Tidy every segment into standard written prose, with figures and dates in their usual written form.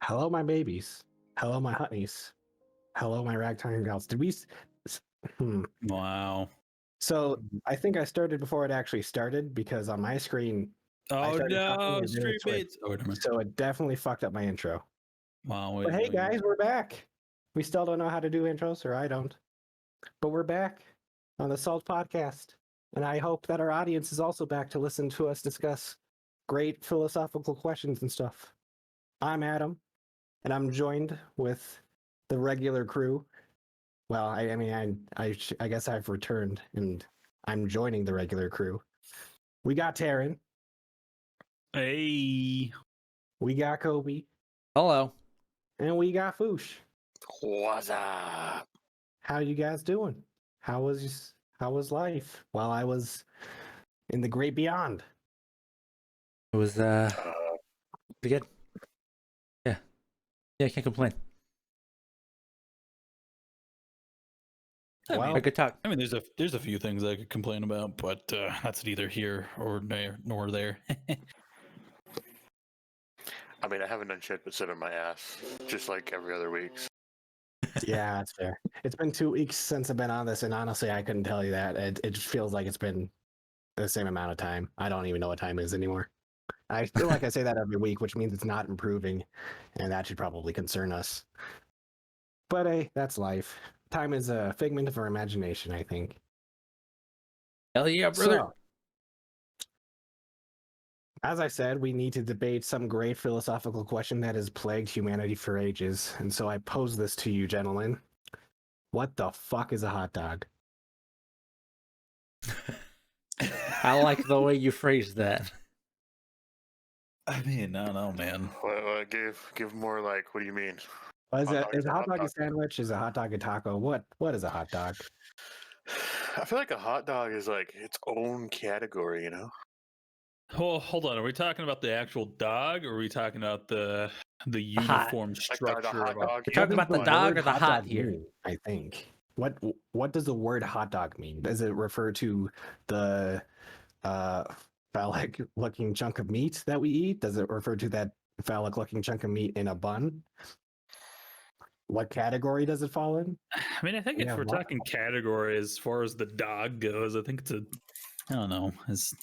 Hello, my babies. Hello, my honeys. Hello, my ragtime gals. Did we? Wow. So I think I started before it actually started because on my screen, I Oh started talking no, and then stream it switched. mates. Oh, wait a minute. So it definitely fucked up my intro. Wow. Wait But a hey, minute. guys, we're back. We still don't know how to do intros, or I don't. But we're back on the Salt Podcast. And I hope that our audience is also back to listen to us discuss great philosophical questions and stuff. I'm Adam, and I'm joined with the regular crew. Well, I guess I've returned, and I'm joining the regular crew. We got Taryn. Hey. We got Kobe. Hello. And we got Foosh. What's up? How you guys doing? How was life while I was in the great beyond? It was pretty good. Yeah. Yeah, I can't complain. Well, A good talk. I mean, there's a few things I could complain about, but that's neither here or there nor there. I mean, I haven't done shit but sit on my ass, just like every other week. yeah, that's fair. It's been 2 weeks since I've been on this, and honestly, I couldn't tell you that. It just feels like it's been the same amount of time. I don't even know what time is anymore. I feel like I say that every week, which means it's not improving, and that should probably concern us. But hey, that's life. Time is a figment of our imagination, I think. Hell yeah, brother. So, as I said, we need to debate some great philosophical question that has plagued humanity for ages. And so I pose this to you, gentlemen. What the fuck is a hot dog? I like the way you phrased that. I mean, I don't know, man. Well, give more like, what do you mean? Is a hot dog a sandwich? Is a hot dog a taco? What is a hot dog? I feel like a hot dog is like its own category, you know? Oh, hold on. Are we talking about the actual dog, or are we talking about the hot. uniform Like the structure hot of a dog. We're talking about the What dog word or the hot dog here? mean, I think. What does the word hot dog mean? Does it refer to the phallic looking chunk of meat that we eat? Does it refer to that phallic looking chunk of meat in a bun? What category does it fall in? I mean, I think Yeah, if we're what? talking category as far as the dog goes, I think it's I don't know, it's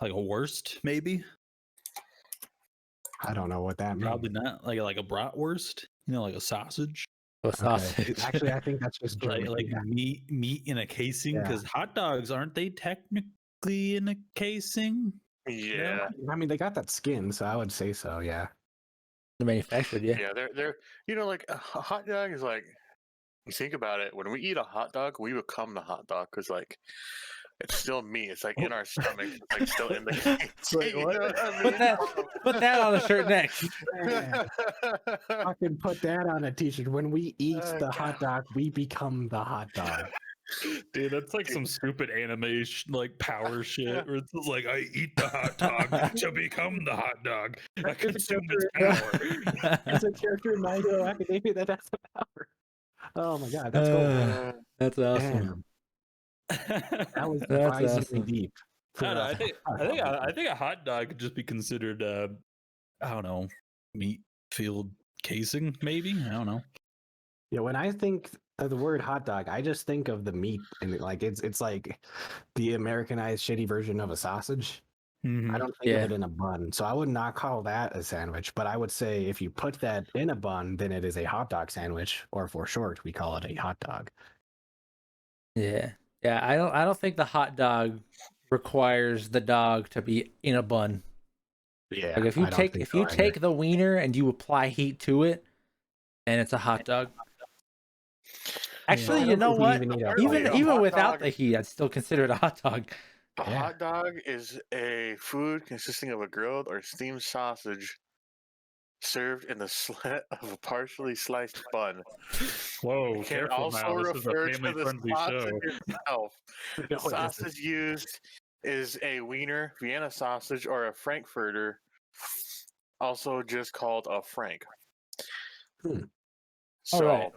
like a worst, maybe. I don't know what that means. Probably not like a bratwurst, like a sausage. A sausage. Actually, I think that's just German. like Yeah. meat in a casing, Yeah. because hot dogs, aren't they technically in a casing? Yeah. I mean, they got that skin, so I would say so. Yeah. The manufactured, yeah. Yeah, they're like a hot dog is like, you think about it, when we eat a hot dog, we become the hot dog because like it's still meat. It's like in our stomach. It's like still in the case. Wait, what? You know what I mean? Put that on a shirt next. Yeah. Fucking put that on a t-shirt. When we eat the hot dog, we become the hot dog. Dude, that's like some stupid animation, like power shit, where it's just like, I eat the hot dog to become the hot dog. I There's a consume its power. It's a character in My Hero Academia that has the power. Oh my god, that's cool. That's awesome. Damn, that was That's surprisingly awesome. deep. I don't know, I think a hot dog could just be considered I don't know, meat filled casing, maybe. I don't know. Yeah, when I think of the word hot dog, I just think of the meat, and like it's like the Americanized shitty version of a sausage. Mhm. I don't think of it in a bun, so I would not call that a sandwich. But I would say if you put that in a bun, then it is a hot dog sandwich, or for short, we call it a hot dog. Yeah. Yeah, I don't think the hot dog requires the dog to be in a bun. Yeah, Like if you take the wiener and you apply heat to it, and it's a hot dog. Actually, I you don't know think we what? even need a Even hot without dog- the heat, I'd still consider it a hot dog. A Yeah. hot dog is a food consisting of a grilled or steamed sausage served in the slit of a partially sliced bun. Whoa, It can careful also now. This is a refer to family the friendly sausage show. itself. No, The it isn't. sausage used is a Wiener, Vienna sausage, or a Frankfurter, also just called a Frank. Hmm. So, Alright.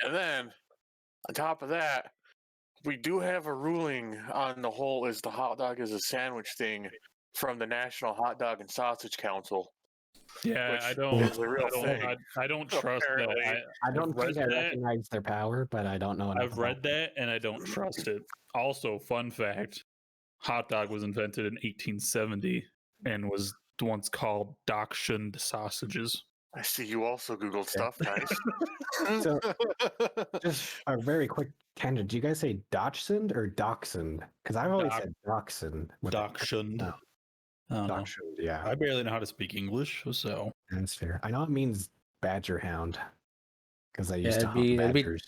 and then on top of that, we do have a ruling on the whole is the hot dog is a sandwich thing from the National Hot Dog and Sausage Council. Yeah, Which I don't. is a real thing. I don't trust that. Apparently. I don't read think I that. recognize their power, but I don't know enough. I've read that and I don't trust it. Also, fun fact: hot dog was invented in 1870 and was once called Dachshund sausages. I see you also Googled stuff. Nice. So, just a very quick tangent. Do you guys say Dachshund or Dachshund? Because I've always said Dachshund. with a- Dachshund. No, I don't know. Dachshund, yeah. I barely know how to speak English, so That's fair. I know it means badger hound because I Yeah, used to it'd hunt be badgers.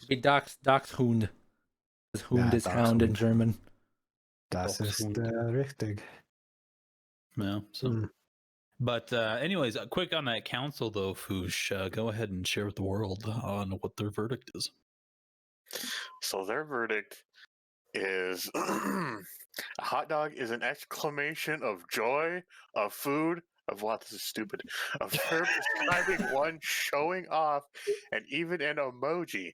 Dachshund. Hund Yeah, is hound in Dachshund. German. Das ist Dachshund. richtig. yeah. So, Hmm. but anyways, quick on that council though, Foosh. Go ahead and share with the world on what their verdict is. So their verdict is a hot dog is an exclamation of joy, of food, of wow, this is stupid, of term describing one showing off, and even an emoji.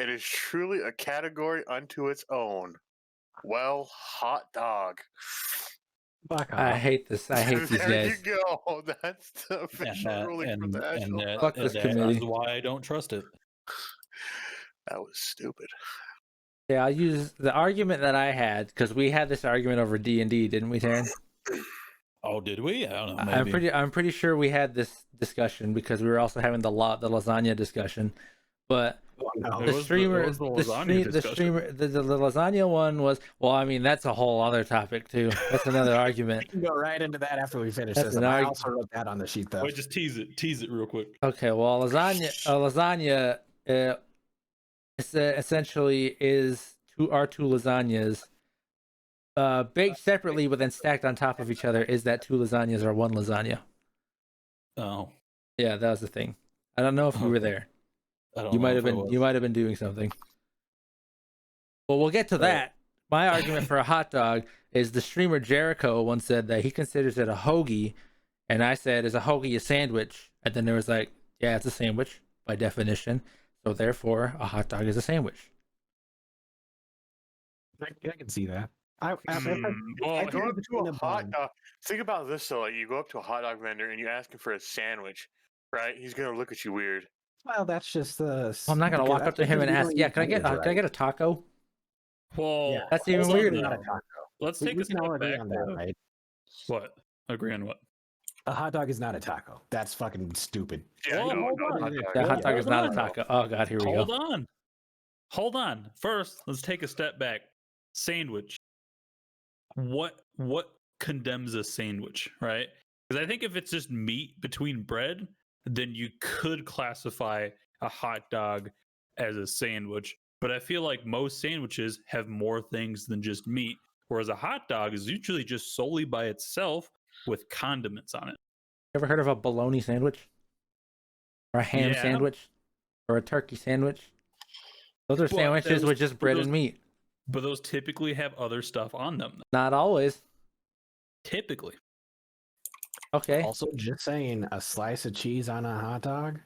It is truly a category unto its own. Well, hot dog. Fuck I off. hate this. I hate these There guys. you go. That's the official ruling from the National. Fuck this committee. is why I don't trust it. That was stupid. Yeah, I'll use the argument that I had because we had this argument over D&D, didn't we, Taryn? Oh, did we? I don't know. Maybe. I'm pretty sure we had this discussion because we were also having the lasagna discussion. But Oh, no. It the was streamer, it was the lasagna the discussion. streamer, the lasagna one was. Well, I mean, that's a whole other topic too. That's another argument. We can go right into that after we finish That's this. an I arg- also wrote that on the sheet, though. Wait, just tease it real quick. Okay, well, lasagna, essentially is two lasagnas, baked separately but then stacked on top of each other. Is that two lasagnas or one lasagna? Oh, Yeah, that was the thing. I don't know if you were there. I don't You know might if have I been. was. You might have been doing something. Well, we'll get to that. My argument for a hot dog is the streamer Jericho once said that he considers it a hoagie, and I said, "Is a hoagie a sandwich?" And then there was like, "Yeah, it's a sandwich by definition, so therefore a hot dog is a sandwich." I can see that. I Well, Go up to between a a hot bun. dog. Think about this though. Like you go up to a hot dog vendor and you ask him for a sandwich, right? He's gonna look at you weird. Well, that's just the. Well, I'm not gonna walk up to him and ask, "Yeah, can I get a taco?" well, Yeah, That's even hold on weirder. now. Not a taco. Let's We take a can all step agree back. on that, right? What? Agree on what? A hot dog is not a taco. That's fucking stupid. Yeah, Well, no, hold no, on. hot dog. The hot dog is not a on. taco. Oh god, here we Hold go. on. Hold on. First, let's take a step back. Sandwich. What condemns a sandwich, right? Because I think if it's just meat between bread, then you could classify a hot dog as a sandwich. But I feel like most sandwiches have more things than just meat, whereas a hot dog is usually just solely by itself with condiments on it. Ever heard of a bologna sandwich? Or a ham Yeah. sandwich? Or a turkey sandwich? Those are But sandwiches those- with just bread those- and meat. But those typically have other stuff on them. Not always. Typically. Okay. Also, just saying, a slice of cheese on a hot dog,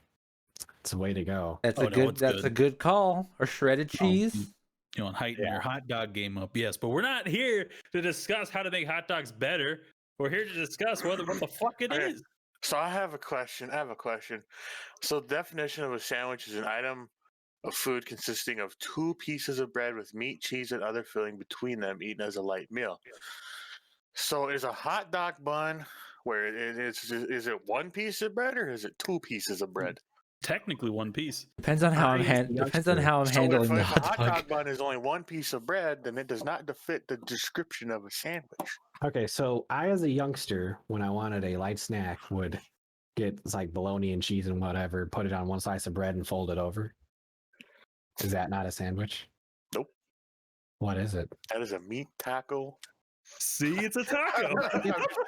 it's a way to go. That's Oh, a no, good it's that's a good. good call. Or shredded cheese. You know, and heighten Yeah. your hot dog game up. Yes, but we're not here to discuss how to make hot dogs better. We're here to discuss what the fuck it Okay. is. So I have a question. So the definition of a sandwich is an item of food consisting of two pieces of bread with meat, cheese, and other filling between them, eaten as a light meal. So is a hot dog bun where is it one piece of bread or is it two pieces of bread? Technically one piece. Depends on how I, I'm as a depends on youngster- how I'm So handling if the a hot hot dog. dog bun is only one piece of bread, then it does not fit the description of a sandwich. Okay, so I, as a youngster, when I wanted a light snack, would get like bologna and cheese and whatever, put it on one slice of bread and fold it over. Is that not a sandwich? Nope. What is it? That is a meat taco. See, it's a taco. I'm just I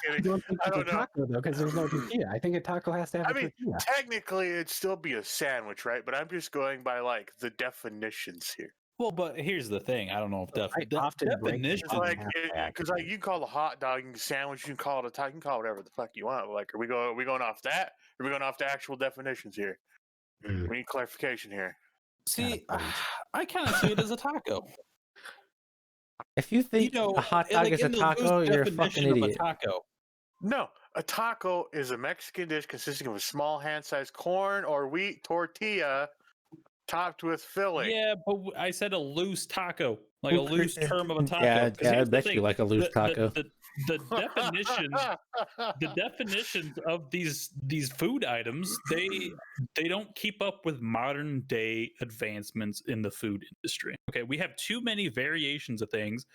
kidding. don't think I it's a don't know. taco though, because there's no tortilla. I think a taco has to have I a mean, tortilla. technically, it'd still be a sandwich, right? But I'm just going by like the definitions here. Well, but here's the thing. I don't know if I often break definition. It's like, half back. because like you can call a hot dog a sandwich, you can call it a taco, you can call it whatever the fuck you want. But like, are we going off that? Or are we going off the actual definitions here? Mm. We need clarification here. See, Kinda I kind of see it as a taco. If you think You know, a hot dog like is a in the taco, loose you're a fucking definition of idiot. a taco. No, a taco is a Mexican dish consisting of a small hand-sized corn or wheat tortilla topped with filling. Yeah, but I said a loose taco, like a loose term of a taco. Yeah, 'Cause yeah, I here's the bet you thing, like a loose the, taco. the definitions of these food items, they don't keep up with modern day advancements in the food industry. Okay, we have too many variations of things,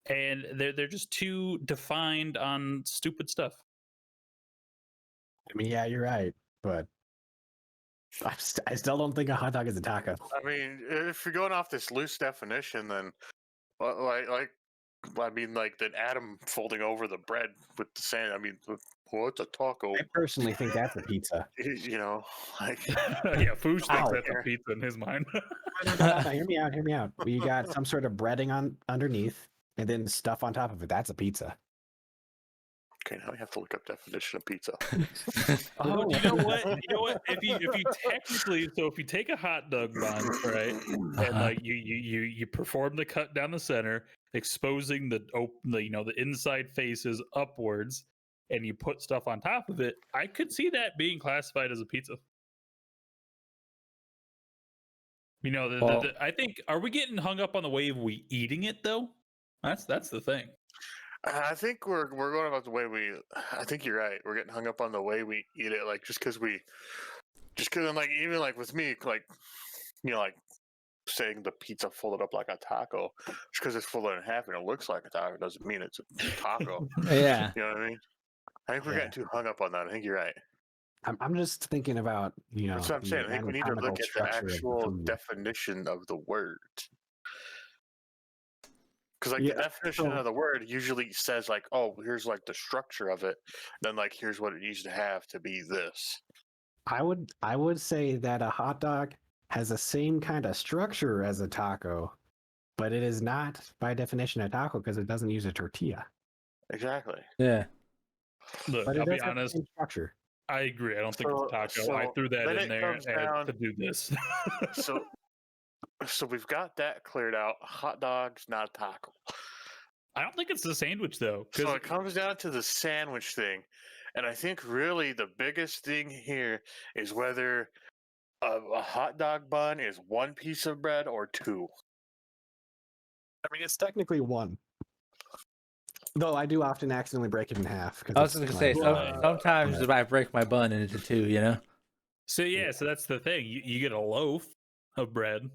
and they're just too defined on stupid stuff. I mean, yeah, you're right, but I still don't think a hot dog is a taco. I mean, if you're going off this loose definition, then like then Adam folding over the bread with the sand. I mean, what's a taco? I personally think that's a pizza. You know, like Yeah, Foosh thinks Ow. that's a pizza in his mind. No, hear me out. Hear me out. You got some sort of breading on underneath, and then stuff on top of it. That's a pizza. okay, now we have to look up definition of pizza. Oh, you know what? You know what? If you technically, so if you take a hot dog bun, right, and Uh-huh. like you perform the cut down the center, exposing the inside faces upwards, and you put stuff on top of it, I could see that being classified as a pizza. You know, Well- I think, are we getting hung up on the way of we eating it though? That's the thing. I think we're going about the way we. I think you're right. We're getting hung up on the way we eat it, like just because like even like with me, like like saying the pizza folded up like a taco, just because it's folded in half and it looks like a taco doesn't mean it's a taco. Yeah. You know what I mean? I think we're getting too hung up on that. I think you're right. I'm just thinking about That's what I'm saying. I think we need to look at the actual definition of the word. Because like Yeah, the definition so- of the word usually says like, oh, here's like the structure of it. Then like here's what it needs to have to be this. I would say that a hot dog has the same kind of structure as a taco, but it is not by definition a taco because it doesn't use a tortilla. Exactly. Yeah. Look, But it I'll does be have the honest. same structure. I agree. I don't think it's a taco. So I threw that then in it there comes down- to do this. So we've got that cleared out. Hot dog's not a taco. I don't think it's a sandwich though. So it comes down to the sandwich thing. And I think really the biggest thing here is whether a hot dog bun is one piece of bread or two. I mean, it's technically one. Though I do often accidentally break it in half. I was just gonna say, Right. sometimes if I break my bun into two, you know. So so that's the thing. You get a loaf of bread.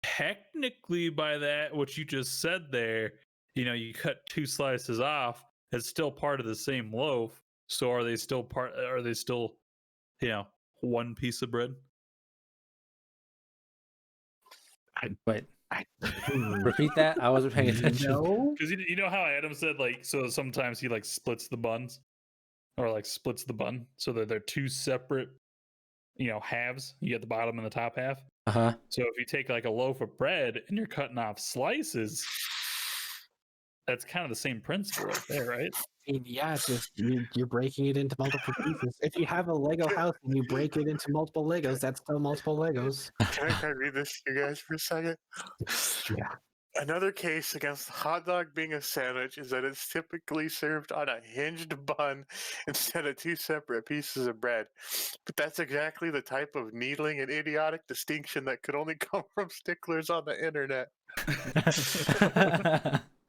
Technically, by that, what you just said there, you cut two slices off. It's still part of the same loaf. So are they still part? Are they still, one piece of bread? Wait, Hmm. repeat that. I wasn't paying attention. No. Because you know how Adam said, like, so sometimes he like splits the buns, or like splits the bun, so that they're two separate, halves. You get the bottom and the top half. Uh-huh. So if you take like a loaf of bread and you're cutting off slices, that's kind of the same principle right there, right? I mean, yeah, it's just you're breaking it into multiple pieces. If you have a Lego house and you break it into multiple Legos, that's still multiple Legos. Can I read this to you guys for a second? Yeah. Another case against the hot dog being a sandwich is that it's typically served on a hinged bun instead of two separate pieces of bread. But that's exactly the type of needling and idiotic distinction that could only come from sticklers on the internet.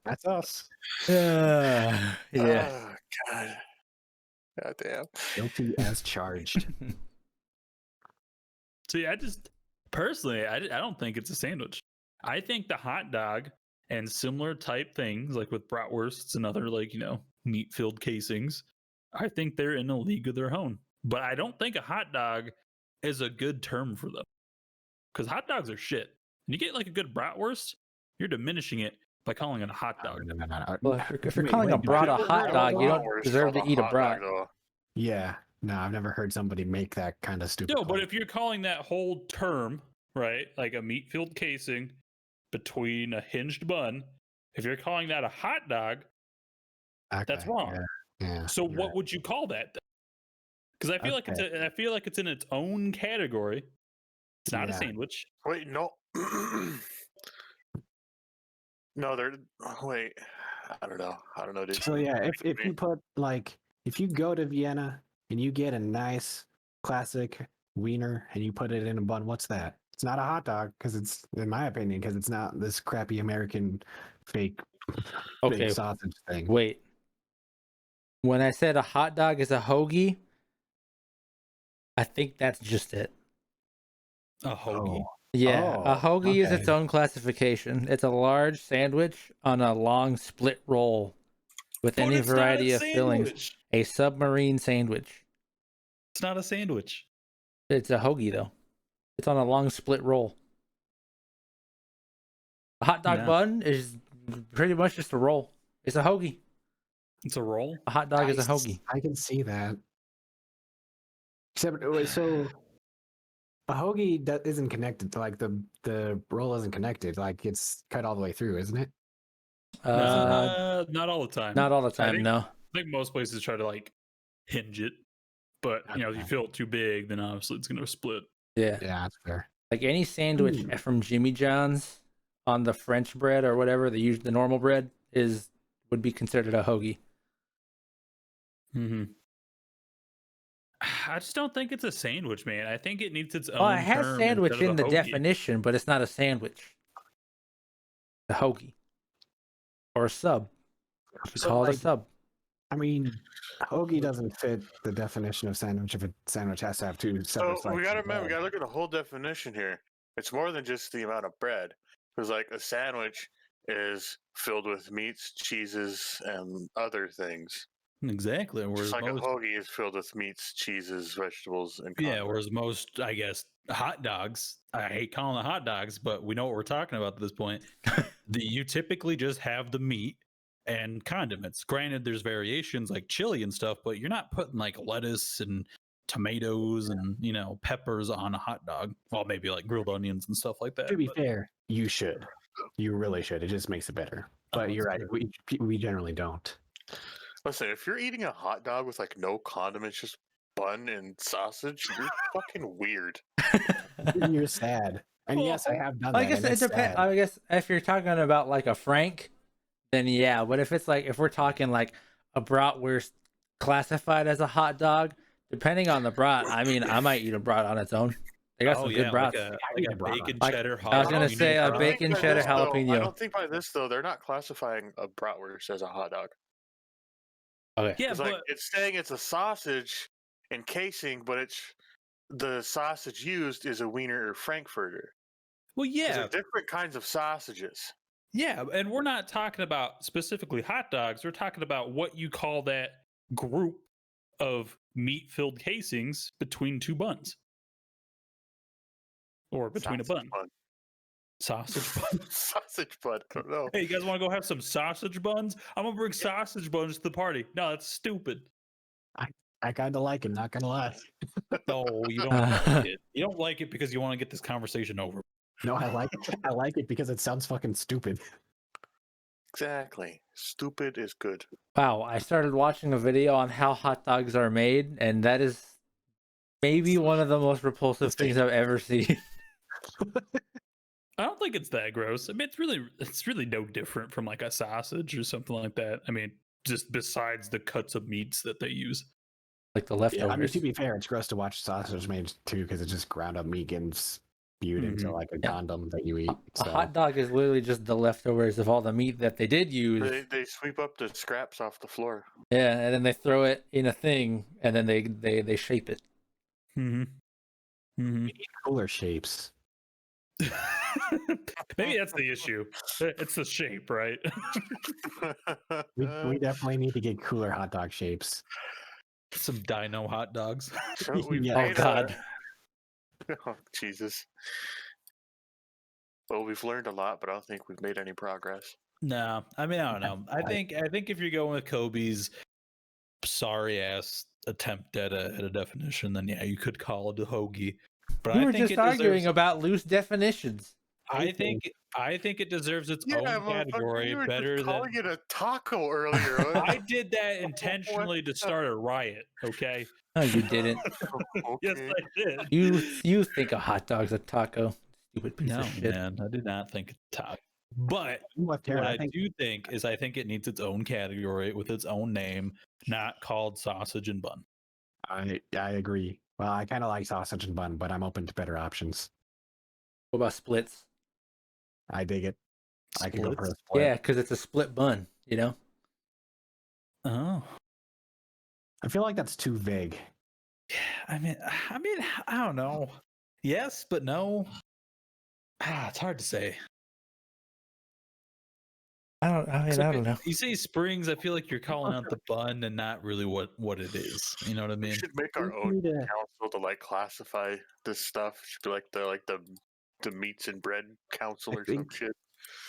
That's us. Yeah. Oh, God. God damn. Guilty as charged. See, I just personally, I don't think it's a sandwich. I think the hot dog and similar type things, like with bratwursts and other meat-filled casings, I think they're in a league of their own. But I don't think a hot dog is a good term for them, because hot dogs are shit. When you get like a good bratwurst, you're diminishing it by calling it a hot dog. No. Well, if you're calling a wait, brat a Never hot heard of dog, you don't bratwurst deserve to called eat a hot brat. dog, though. Yeah. No, I've never heard somebody make that kind of stupid. No, but claim. if you're calling that whole term, right, like a meat-filled casing between a hinged bun, if you're calling that a hot dog, that's Okay, wrong. Yeah. So you're what right. would you call that? Because I feel I feel like it's in its own category. It's not a Yeah. sandwich. Wait, no. No, they're. Wait. I don't know, dude. So yeah, if you put like if you go to Vienna and you get a nice classic wiener and you put it in a bun, what's that? It's not a hot dog because it's, in my opinion, because it's not this crappy American fake Okay, sausage thing. wait. When I said a hot dog is a hoagie, I think that's just it. A hoagie. Yeah, a Oh, hoagie is its okay. own classification. It's a large sandwich on a long split roll with But any it's not variety a of fillings. sandwich. A submarine sandwich. It's not a sandwich. It's a hoagie though. It's on a long split roll. A hot dog No. bun is pretty much just a roll. It's a hoagie. It's a roll. A hot dog is a hoagie. I can see that. Except, so a hoagie that isn't connected to, like, the roll isn't connected. Like, it's cut all the way through, isn't it? Not all the time. Not all the time, think- no. I think most places try to like hinge it, but if you Okay. fill it too big, then obviously it's gonna split. Yeah. Yeah, that's fair. Like any sandwich Ooh. from Jimmy John's on the French bread or whatever, the normal bread would be considered a hoagie. Mm-hmm. I just don't think it's a sandwich, man. I think it needs its own. Oh, it has term sandwich instead of in the a hoagie. definition, but it's not a sandwich. A hoagie. Or a sub. You So, call it a like, sub. I mean, hoagie doesn't fit the definition of sandwich if a sandwich has to have two separate So we slices gotta of remember, we bread. gotta look at the whole definition here. It's more than just the amount of bread. Because like a sandwich is filled with meats, cheeses, and other things. Exactly. Whereas Just like most, a hoagie is filled with meats, cheeses, vegetables, and yeah, condiments. whereas most, I guess, hot dogs. I hate calling it hot dogs, but we know what we're talking about at this point. You typically just have the meat and condiments. Granted, there's variations like chili and stuff, but you're not putting like lettuce and tomatoes and peppers on a hot dog. Well, maybe like grilled onions and stuff like that. To be but- fair, you should. You really should. It just makes it better. But Oh, you're that's right. We generally don't. Listen, if you're eating a hot dog with like no condiments, just bun and sausage, you're fucking weird. You're sad. And yes, I have done that. I guess and it it's depends. sad. I guess if you're talking about like a Frank, then yeah. But if it's like if we're talking like a bratwurst classified as a hot dog, depending on the brat, I mean, I might eat a brat on its own. They got some good brats. like need a a brat. bacon Like, cheddar. I was gonna jalapeno say a brat. bacon By cheddar this, though, jalapeno. I don't think by this though they're not classifying a bratwurst as a hot dog. Okay. Yeah, It's but like it's saying it's a sausage encasing, but it's the sausage used is a wiener or frankfurter. well, 'Cause yeah, they're different kinds of sausages. yeah, and we're not talking about specifically hot dogs. We're talking about what you call that group of meat-filled casings between two buns, or between a Sausage bun. Sausage bun. Sausage bun. I don't know. Hey, you guys want to go have some sausage buns? I'm gonna bring sausage buns to the party. No, that's stupid. I kind of like it, not gonna lie. No, you don't like it. You don't like it because you want to get this conversation over. No, I like it. I like it because it sounds fucking stupid. Exactly. Stupid is good. Wow, I started watching a video on how hot dogs are made, and that is maybe one of the most repulsive things I've ever seen. I don't think it's that gross. I mean, it's really no different from like a sausage or something like that. I mean, just besides the cuts of meats that they use. Like the Yeah, leftovers. I mean, to be fair, it's gross to watch sausage made too because it's just ground up meat getting spewed into like a Yeah. condom that you eat. A So. hot dog is literally just the leftovers of all the meat that they did use. They sweep up the scraps off the floor. Yeah, and then they throw it in a thing, and then they shape it. Mm-hmm. Mm-hmm. Cooler shapes. Maybe that's the issue. It's the shape, right? We definitely need to get cooler hot dog shapes. Some dino hot dogs. So we've Yeah. Oh made God. Oh, Jesus. Well, we've learned a lot, but I don't think we've made any progress. No, I mean, I don't know. I think if you're going with Kobe's sorry ass attempt at a definition, then yeah, you could call it a hoagie. But We I were think just it arguing deserves, about loose definitions. I think it deserves its own motherfucker, category you were better just than calling it a taco earlier. I did that intentionally to start a riot. Okay. No, you didn't. Yes, Okay. I did. You think a hot dog's a taco? Stupid piece No, of shit. man, I did not think it's taco. But I'm with Tara. what I I think do think is I think it needs its own category with its own name, not called sausage and bun. I agree. Well, I kind of like sausage and bun, but I'm open to better options. What about splits? I dig it. I could go for a Splits? split. Yeah, because it's a split bun. You know. Oh. I feel like that's too vague. I mean, I don't know. Yes, but no. It's hard to say. I don't know. You say springs, I feel like you're calling out the bun and not really what it is. You know what I We mean? should make our We own need a- council to like classify this stuff. It should be like the meats and bread council I or some think- shit.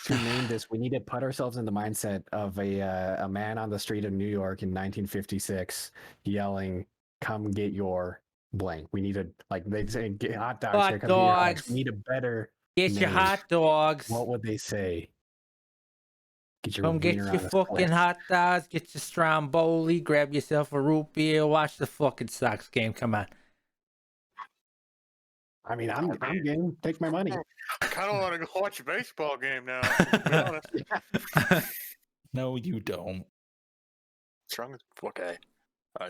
To name this, we need to put ourselves in the mindset of a man on the street of New York in 1956 yelling, "Come get your blank." We need to like they'd say, "Get hot dogs Hot here, come get your hot dogs." dogs. We need a better. Get your name. hot dogs. What would they say? Get your Come get wiener your on a fucking split. hot dogs. Get your Stromboli. Grab yourself a root beer. Watch the fucking Sox game. Come on. I mean, I'm game. Take my money. I kind of want to go watch a baseball game now. To be honest. No, you don't. What's wrong with okay?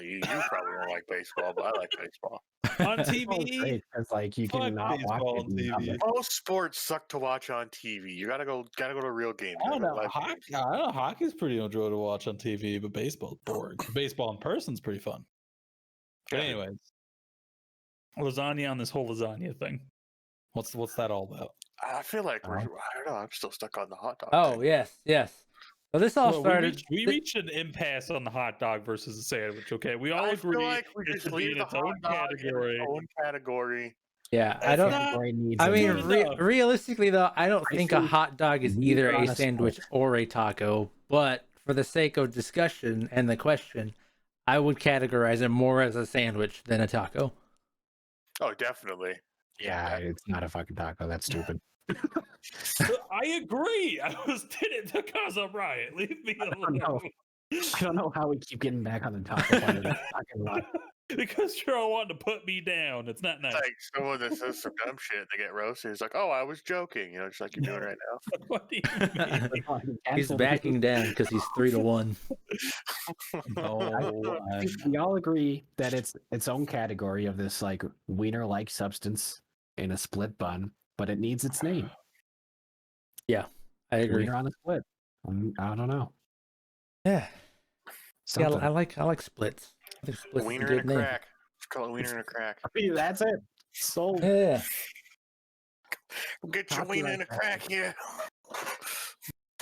You probably don't like baseball, but I like baseball. On Baseball's TV? great because like you Fuck can not watch baseball it. on and not TV. miss- Most sports suck to watch on TV. You gotta go to real games. I You don't gotta go know. live Hockey, games. I don't know. Hockey's pretty enjoyable to watch on TV, but baseball's boring. Baseball in person's pretty fun. But Yeah. anyways, lasagna on this whole lasagna thing. What's that all about? I feel like I Uh-huh. don't know. I'm still stuck on the hot dog. Oh, thing. yes. So this all Well, started. we reached an impasse on the hot dog versus the sandwich. Okay, we all I agree feel like we it just should be leave in the its hot own dog category. in its own category. Yeah, I It's don't. not- Category needs I a mean, name. enough. realistically though, I don't I think a think hot dog is we either are on a a sandwich split. or a taco. But for the sake of discussion and the question, I would categorize it more as a sandwich than a taco. Oh, definitely. Yeah, it's not a fucking taco. That's stupid. I agree. I was did it to cause a riot. Leave me don't know. alone. I don't know how we keep getting back on the taco part of this fucking lot. Because you're all wanting to put me down. It's not nice. It's like someone that says some dumb shit, they get roasted. It's like, oh, I was joking. You know, just like you're doing right now. What do you mean? He's backing down because he's 3-1. No, I think we all agree that it's its own category of this like wiener-like substance in a split bun, but it needs its name. I agree. Wiener on a split. I don't know. Yeah, Something. I like splits. I think splits Wiener is a and a good name. crack. Just call it wiener and a crack. That's it. Sold. Yeah. Get your Copyright wiener and a crack, yeah.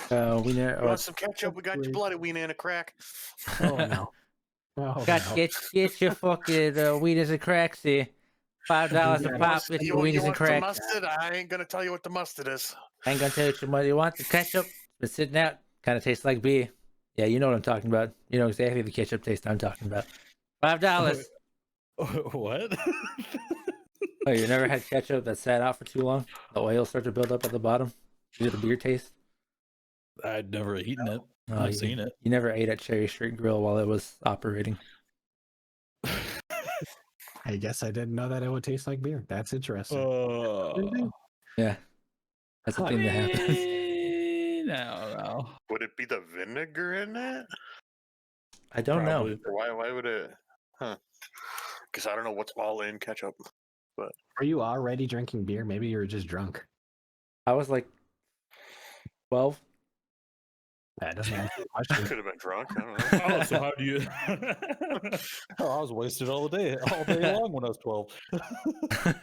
Wiener. You want some ketchup? We got your bloody wiener and a crack. Oh no. Oh, Got no. get your fucking wieners and cracks here. $5 a pop. Get your You wieners and want the cracks. mustard? I ain't gonna tell you what the mustard is. I ain't gonna tell you what you want. The ketchup. Been sitting out. Kind of tastes like beer. Yeah, you know what I'm talking about. You know exactly the ketchup taste I'm talking about. $5. What? Oh, you never had ketchup that sat out for too long? The oil starts to build up at the bottom. You get a beer taste. I'd never eaten it. Oh, I've seen it. You never ate at Cherry Street Grill while it was operating. I guess I didn't know that it would taste like beer. That's interesting. Yeah, that's the I thing that happens. mean, no. Would it be the vinegar in it? I don't know. Probably. Or why would it? Huh. Because I don't know what's all in ketchup. Were you already drinking beer? Maybe you were just drunk. I was like 12. That doesn't answer the I question. could have been drunk. I don't know. Oh, so how do you? Oh, I was wasted all day long when I was 12. Like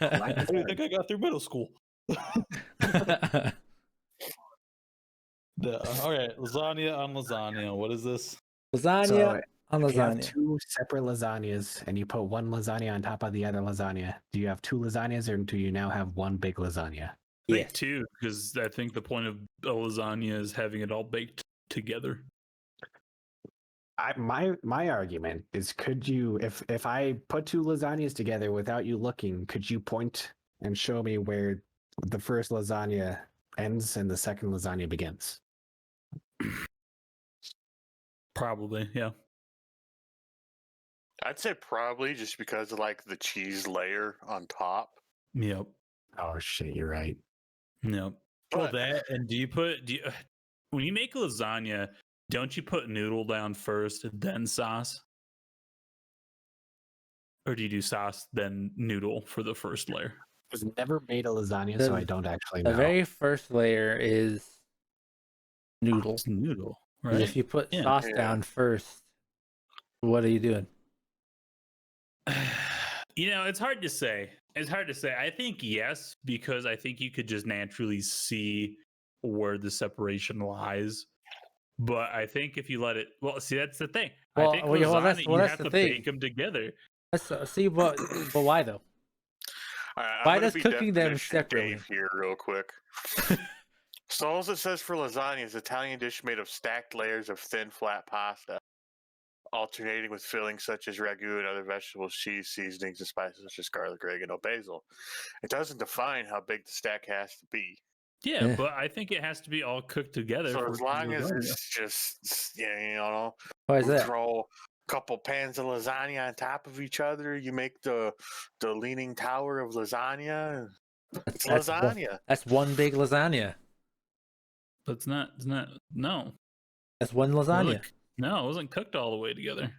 I How do you said, think I got through middle school? All right, lasagna on lasagna. What is this? Lasagna So, on if you have lasagna. two separate lasagnas and you put one lasagna on top of the other lasagna, do you have two lasagnas or do you now have one big lasagna? I Yeah. think two, because I think the point of a lasagna is having it all baked together. My argument is, could you, if I put two lasagnas together without you looking, could you point and show me where the first lasagna ends and the second lasagna begins? Probably, yeah. I'd say probably just because of like the cheese layer on top. Yep. Oh shit, you're right. Yep. Well, But that and do you when you make lasagna, don't you put noodle down first, then sauce? Or do you do sauce, then noodle for the first layer? I've never made a lasagna, so I don't actually The know. very first layer is noodle. It's noodle, 'Cause right? if you put Yeah. sauce Yeah. down first, what are you doing? It's hard to say. It's hard to say. I think yes, because I think you could just naturally see where the separation lies. But I think if you let it, well, see, that's the thing. I Well, think well, lasagna, that's you that's have the to thing. bake them together. Let's see what, but why though? all right, I'm Why gonna does be cooking them definition separately? Dave here, real quick. So all it says for lasagna is Italian dish made of stacked layers of thin, flat pasta, alternating with fillings such as ragu and other vegetables, cheese, seasonings, and spices such as garlic, oregano, basil. It doesn't define how big the stack has to be. Yeah, Yeah. but I think it has to be all cooked together. So for as long as lasagna. it's just, Why is that? throw a couple pans of lasagna on top of each other, you make the leaning tower of lasagna. It's That's lasagna. That's one big lasagna. But it's not. No, That's one it lasagna. wasn't, no, it wasn't cooked all the way together.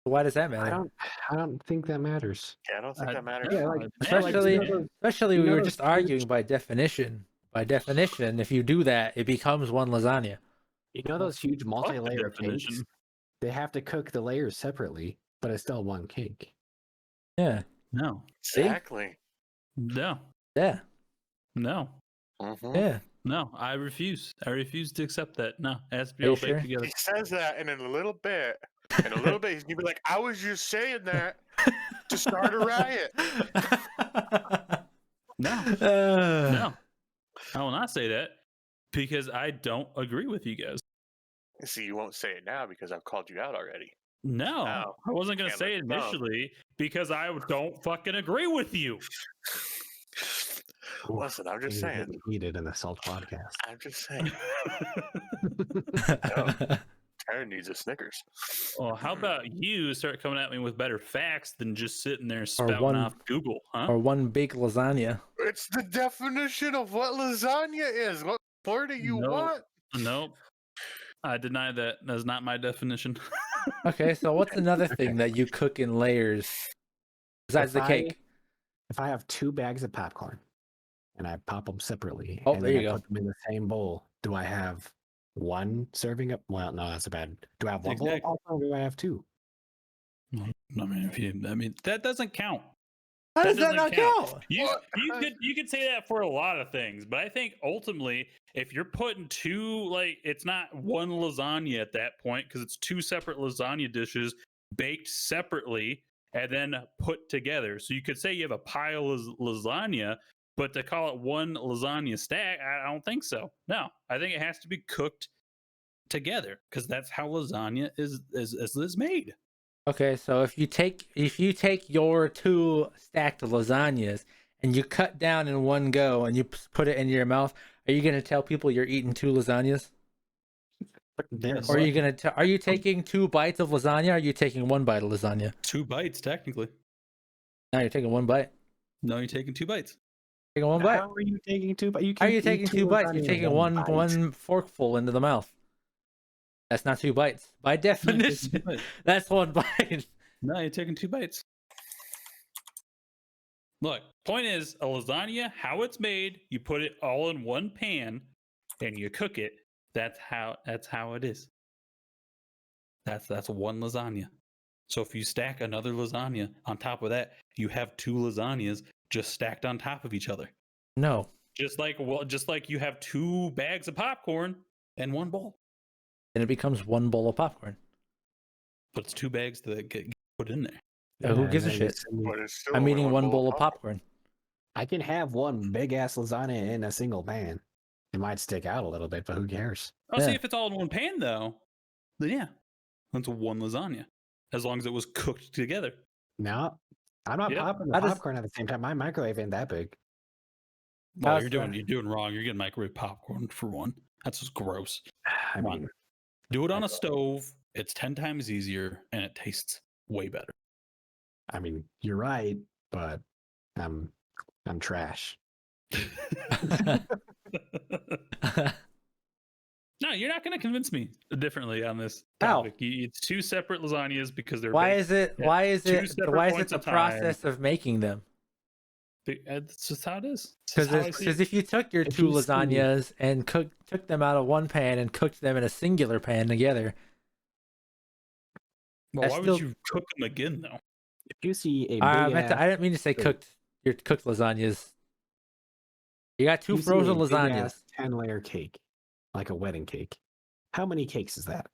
Why does that matter? I don't think that matters. Yeah, I don't think that matters. Yeah, like, Especially, those- especially you we know were those just arguing by definition. By definition, if you do that, it becomes one lasagna. you know those huge Fuck the multi-layer cakes? definition. They have to cook the layers separately, but it's still one cake. Yeah, No, Exactly. no, yeah, no, Mhm. yeah. no. I refuse. I refuse to accept that. No, it has to be Are you all sure? baked together. He says that, and in a little bit, he's gonna be like, "I was just saying that to start a riot." No, Uh, no, I will not say that because I don't agree with you guys. See, you won't say it now because I've called you out already. No, No, I wasn't gonna can't say let it it go. initially because I don't fucking agree with you. Listen, I'm just Things saying. getting heated in the Salt podcast. I'm just saying. Taryn needs a Snickers. Well, how about you start coming at me with better facts than just sitting there Or spouting one- off Google, huh? or one big lasagna. It's the definition of what lasagna is. What more do you No. want? Nope. I deny that. That's not my definition. Okay, so what's another thing that you cook in layers besides the If cake? If I have 2 bags of popcorn and I pop them separately, Oh, and there then you I go. put them in the same bowl, do I have one serving up? Well, no, that's a bad. Do I have one bowl of Exactly. popcorn, or do I have 2? I mean, that doesn't count. How does that doesn't not count? You What? you could say that for a lot of things, but I think ultimately, if you're putting two, like, it's not one lasagna at that point because it's 2 separate lasagna dishes baked separately and then put together. So you could say you have a pile of lasagna, but to call it one lasagna stack, I don't think so. No, I think it has to be cooked together because that's how lasagna is made. Okay, so if you take your 2 stacked lasagnas and you cut down in one go and you put it in your mouth, are you gonna tell people you're eating 2 lasagnas? Yes. Or are you gonna are you taking 2 bites of lasagna? Or are you taking 1 bite of lasagna? 2 bites technically. No, you're taking 1 bite. No, you're taking 2 bites. Taking 1 bite. How are you taking 2 bites? How are you taking 2 bites? You're taking one bite. forkful into the mouth. That's not 2 bites. By No, you're taking 2 definition, bites. that's 1 bite. No, you're taking 2 bites. Look, point is, a lasagna, how it's made, you put it all in one pan and you cook it. That's how it is. That's one lasagna. So if you stack another lasagna on top of that, you have 2 lasagnas just stacked on top of each other. No. Just like you have 2 bags of popcorn and 1 bowl. Then it becomes 1 bowl of popcorn. But it's 2 bags that get put in there. Who Yeah, gives a and then shit? it's- But it's still I'm eating 1 bowl of pop. popcorn. I can have one big ass lasagna in a single pan. It might stick out a little bit, but who cares? Oh, see, Yeah. if it's all in one pan, though, then yeah, that's one lasagna. As long as it was cooked together. No, I'm not Yep. popping the How does- popcorn at the same time. My microwave ain't that big. Well, How's you're that? doing wrong. You're getting microwave popcorn for one. That's just gross. I Come on. mean, Do it on a stove. It's 10 times easier and it tastes way better. you're right, but I'm trash. No, you're not going to convince me differently on this How? topic. It's two separate lasagnas because they're Why baked is it? at Why is two it? separate Why is it points the of time. process of making them? That's just how it is. It's just Because how I see it. if you took your If two you see- lasagnas and took them out of one pan and cooked them in a singular pan together, Well, that's why still- would you cook them again, though? If you see a big I didn't mean to say Wait. cooked. Your cooked lasagnas. You got two you see frozen a big lasagnas. ass 10-layer cake, like a wedding cake. How many cakes is that?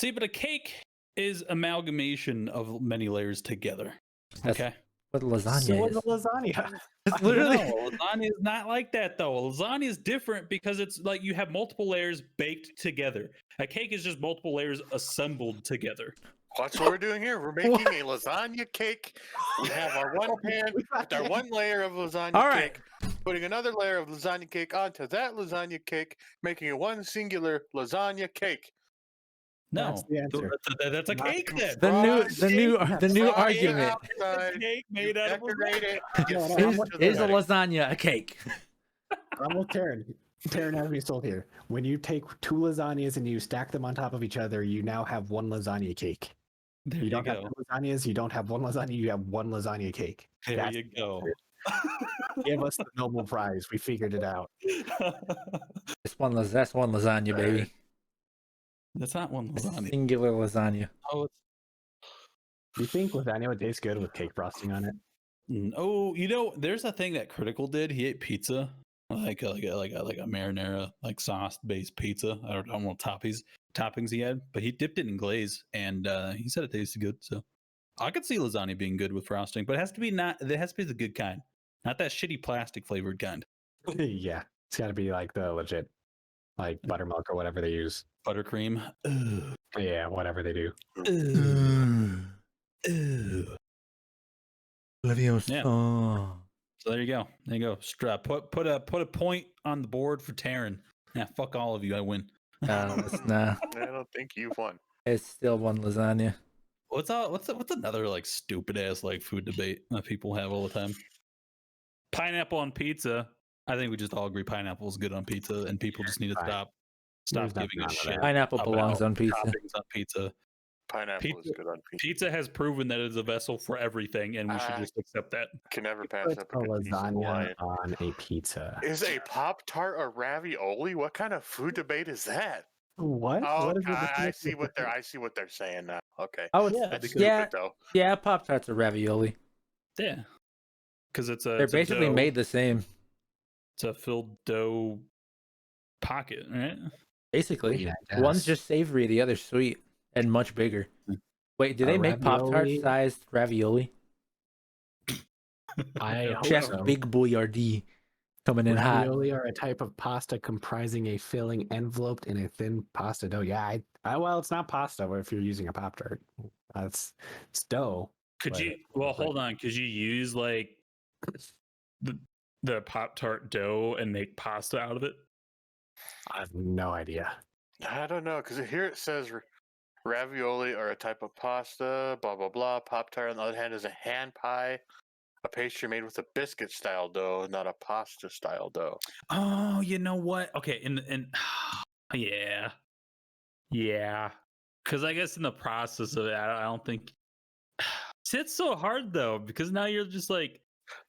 See, but a cake is amalgamation of many layers together. That's Okay. what lasagna So is. is a lasagna. It's literally. No, lasagna is not like that though. Lasagna is different because it's like you have multiple layers baked together. A cake is just multiple layers assembled together. Watch what we're doing here. We're making a lasagna cake. We have our one pan with our one layer of lasagna All right. cake, putting another layer of lasagna cake onto that lasagna cake, making a one singular lasagna cake. No, That's the answer. that's a Not cake then. The new Fry it argument outside, Cake you made out of decorate it. you No, no, send I'm it with to the is a wedding. lasagna a cake. I'm with Taryn. Taryn has me sold here. When you take two lasagnas and you stack them on top of each other, you now have one lasagna cake. There You don't have go. two lasagnas. You don't have one lasagna. You have one lasagna cake. There That's you go. Give us the Nobel Prize. We figured it out. That's one lasagna, baby. That's not one lasagna. Singular lasagna. Oh, You think lasagna would taste good with cake frosting on it? oh, there's a thing that Critical did. He ate pizza, like a marinara, like sauce based pizza. I don't know what toppings he had, but he dipped it in glaze, and he said it tasted good. So I could see lasagna being good with frosting, but it has to be the good kind, not that shitty plastic flavored kind. Yeah, it's got to be like the legit, like buttermilk or whatever they use. Buttercream. Ugh. Yeah, whatever they do. Ugh. Ugh. Yeah. So there you go. There you go. Put a point on the board for Taryn. Yeah, fuck all of you. I win. Nah. I don't think you've won. It's still one lasagna. What's another like stupid ass like food debate that people have all the time? Pineapple on pizza. I think we just all agree pineapple is good on pizza, and people just need to Fine. stop There's giving nothing a wrong with shit. that. Pineapple about belongs on pizza. Toppings on pizza. Pineapple is good on pizza. Pizza has proven that it is a vessel for everything, and we should just accept that. Can never pass Put up a a good piece of lasagna Hawaiian. on a pizza. Is a Pop Tart a ravioli? What kind of food debate is that? What? Oh, What is the I definition see of what they're. pizza? I see what they're saying now. Okay, Oh, it's, Yeah, that's because- stupid though. yeah. Pop Tarts are ravioli. Yeah, because They're basically dough. made the same. It's a filled dough pocket, right? Basically, Yeah, I one's guess. just savory, the other's sweet and much bigger. Wait, do A they make Pop Tart ravioli? sized ravioli? I hope Chef so. Big Boyardee coming in hot. Ravioli are a type of pasta comprising a filling enveloped in a thin pasta dough. Yeah, well, it's not pasta if you're using a Pop Tart. It's dough. Could But- you? Well, hold on. Could you use like the Pop Tart dough and make pasta out of it? I have no idea. I don't know because here it says ravioli are a type of pasta. Blah blah blah. Pop Tart on the other hand is a hand pie, a pastry made with a biscuit style dough, not a pasta style dough. Oh, you know what? Okay, and yeah. Because I guess in the process of it, I don't think see, it's so hard though because now you're just like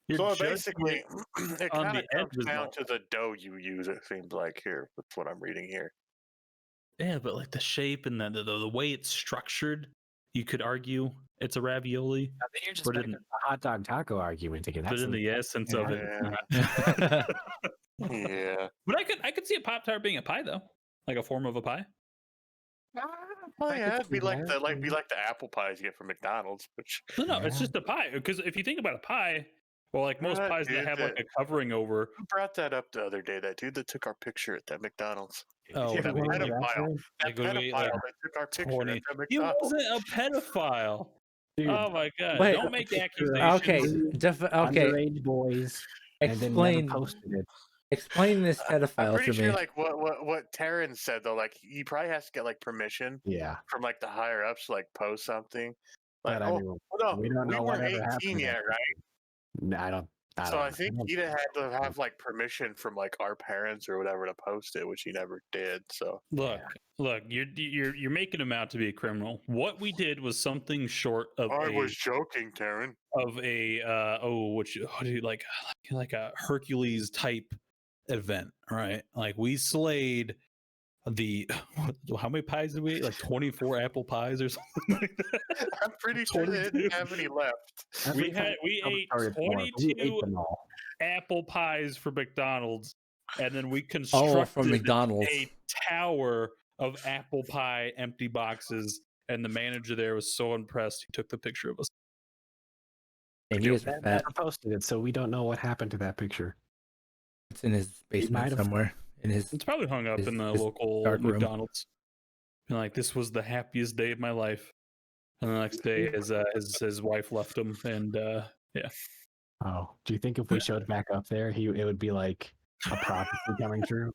you're So judging basically, it it on kind the of end comes down result. to the dough you use. It seems like here. That's what I'm reading here. Yeah, but like the shape and the way it's structured, you could argue it's a ravioli. I think you're just But making a hot dog taco argument again. But That's in the essence of it, it's Yeah. not. Yeah. But I could see a Pop Tart being a pie though, like a form of a pie. Well, I could yeah, it'd be see like that, the apple pies you get from McDonald's, which No, it's Yeah. just a pie. Because if you think about a pie, well, like most Right, pies that dude, have like a covering over. who brought that up the other day? That dude that took our picture at that McDonald's. Oh, Yeah, that we was had a like- pedophile. That like, when we, pedophile like, that took our picture 20. at that He McDonald's. wasn't a pedophile. Dude, Oh my god! Wait. Don't make accusations. Okay, okay. underage boys, and then never Explain posted it. explain this I'm pedophile pretty to sure, me. like what Taryn said though, like he probably has to get like permission Yeah, from like the higher ups, to, like post something. Like, but I oh, mean, hold on, we don't know weren't whatever 18 happened. yet, right? No, I don't. So I think he'd have had to have like permission from like our parents or whatever to post it, which he never did. So Look, you're making him out to be a criminal. What we did was something short of I was joking, Taryn. what do you like a Hercules type event, right? Like we slayed how many pies did we eat? Like 24 apple pies or something like that. I'm pretty sure they didn't have any left. We ate 22 them all. apple pies for McDonald's, and then we Oh, constructed from McDonald's. a tower of apple pie empty boxes, and the manager there was so impressed he took the picture of us. And you guys are Dad fat. never posted it, so we don't know what happened to that picture. It's in his basement have- somewhere. In his It's probably hung up in the his local dark room. McDonald's. And like, this was the happiest day of my life. And the next day, his wife left him, and yeah. Oh, do you think if we showed back up there, it would be like a prophecy coming true?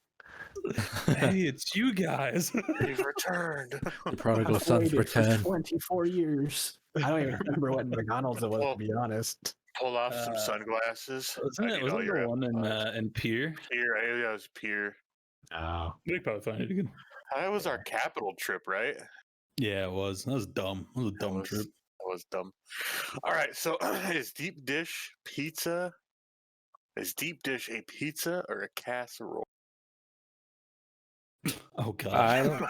Hey, it's you guys. He's returned. The prodigal I've son's waited for return. 24 years. I don't even remember what McDonald's it was, to be honest. Pull off some sunglasses. Wasn't it the one in Pier? Pier? Yeah, it was Pier. Oh, We could probably find it again. That was our capital trip, right? Yeah, it was. That was dumb. It was a dumb trip. That was dumb. All right, so is deep dish a pizza or a casserole? Oh god.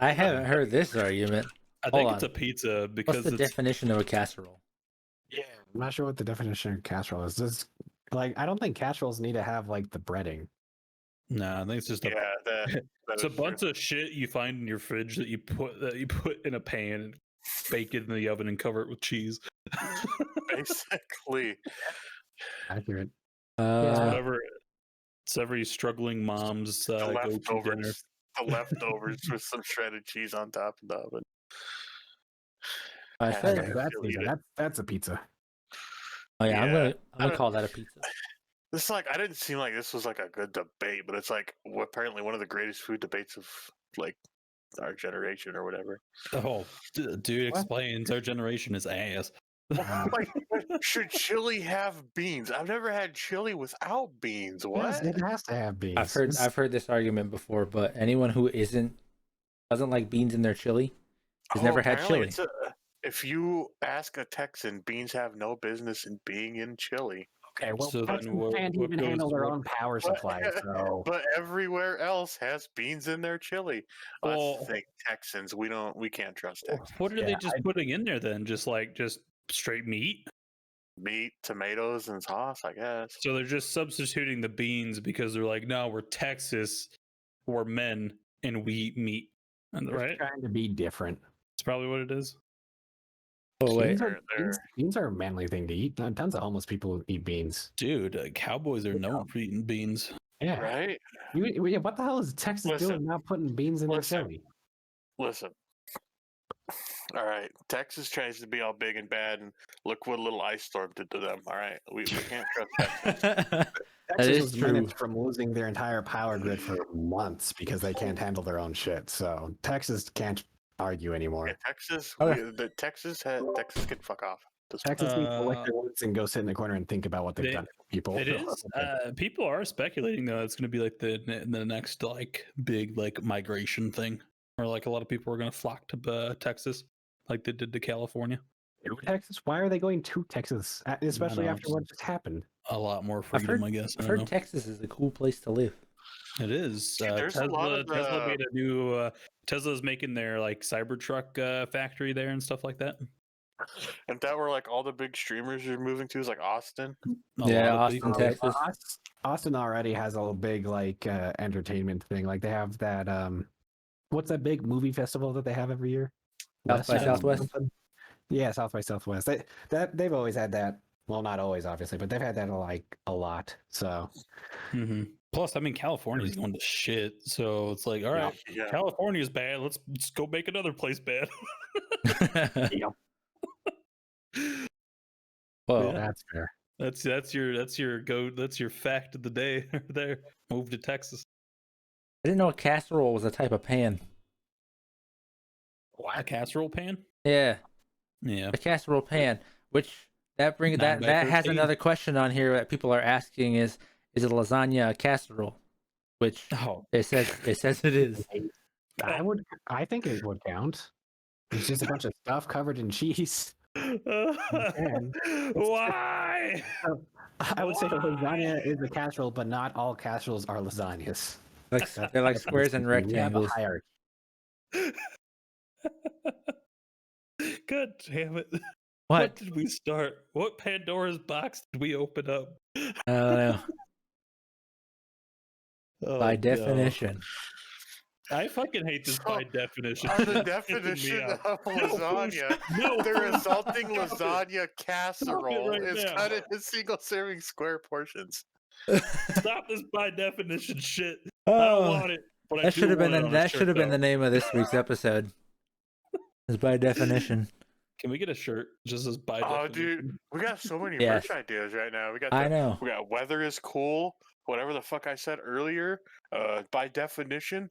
I haven't heard this argument. I think Hold it's on. a pizza because What's the it's definition of a casserole? yeah. I'm not sure what the definition of casserole is. This, like, I don't think casseroles need to have like the breading. I think it's just Yeah, that it's a is bunch of shit you find in your fridge that you put in a pan and bake it in the oven and cover it with cheese. true. Basically. Accurate. It's Uh, whatever. It's every struggling mom's The go-to dinner. leftovers. The leftovers with some shredded cheese on top of the oven. I Yeah, said. okay. That's, feel you. that's a pizza. Oh yeah, Yeah. I'm gonna call that a pizza. This I didn't seem like this was like a good debate, but it's like apparently one of the greatest food debates of like our generation or whatever. Oh, dude What? explains our generation is ass. Like, should chili have beans? I've never had chili without beans. Yes, What? it has to have beans. I've heard this argument before, but anyone who doesn't like beans in their chili has never had apparently chili. if you ask a Texan, beans have no business in being in chili. Okay, well, So then Texans what- can't what even goes- handle their what- own power But- supply, so But everywhere else has beans in their chili. Well- Let's think Texans. We can't trust Texans. What are they Yeah, just putting in there then? Just straight meat? Meat, tomatoes, and sauce, I guess. So they're just substituting the beans because they're like, no, we're Texas, we're men, and we eat meat. And they're right? trying to be different. That's probably what it is. Oh wait, Beans are a manly thing to eat. Tons of homeless people eat beans. Dude, cowboys are known for eating beans. Yeah. Right? Yeah, what the hell is Texas Listen. doing not putting beans in their Listen. chili? Listen. All right. Texas tries to be all big and bad, and look what a little ice storm did to them. All right. We can't trust Texas. Texas is was true. minutes from losing their entire power grid for months because they can't handle their own shit. So Texas can't argue anymore. Yeah, Texas, Okay. Texas can fuck off. Texas needs to lick their wounds and go sit in the corner and think about what they've done to people. It is. People are speculating though it's going to be like the next big migration thing, or like a lot of people are going to flock to Texas, like they did to California. Texas? Why are they going to Texas, especially know, after what just happened? A lot more I've freedom, I guess. I've I don't know. heard Texas is a cool place to live. It is. See, there's a lot of Tesla made a new. Tesla's making their Cybertruck factory there and stuff like that. And that where like all the big streamers are moving to is like Austin. Yeah, lot of Austin, people- Texas. Austin already has a big entertainment thing. Like they have that what's that big movie festival that they have every year? South by West Southwest? something? Yeah, South by Southwest. They've always had that. Well, not always, obviously, but they've had that a lot. So Mhm. Plus, I mean, California's going to shit. So it's like, all right, Yeah. California's bad. Let's go make another place bad. yeah, Well, Yeah. that's fair. That's your fact of the day right there. Move to Texas. I didn't know a casserole was a type of pan. A casserole pan? Yeah, Yeah. a casserole pan, which that brings 9 that by that has 13. another question on here that people are asking is a lasagna a casserole? Which Oh, it says it is. I think it would count. It's just a bunch of stuff covered in cheese. can. why? I would say a lasagna Why? is a casserole, but not all casseroles are lasagnas. Like they're like That's squares and we have a rectangles. hierarchy. God damn it! What? What did we start? What Pandora's box did we open up? I don't know. Oh, By no. definition. I fucking hate this So, by definition. On the It's pissing me definition off. of lasagna, No, the resulting stop it. lasagna casserole right is now. cut into single serving square portions. Stop this by definition shit. I don't Oh, want it, but I that do should have been want it on a that shirt, should have been though. the name of this week's episode. Is by definition. Can we get a shirt just as by Oh, definition? dude, we got so many Yes. merch ideas right now. I know. We got weather is cool. Whatever the fuck I said earlier. By definition.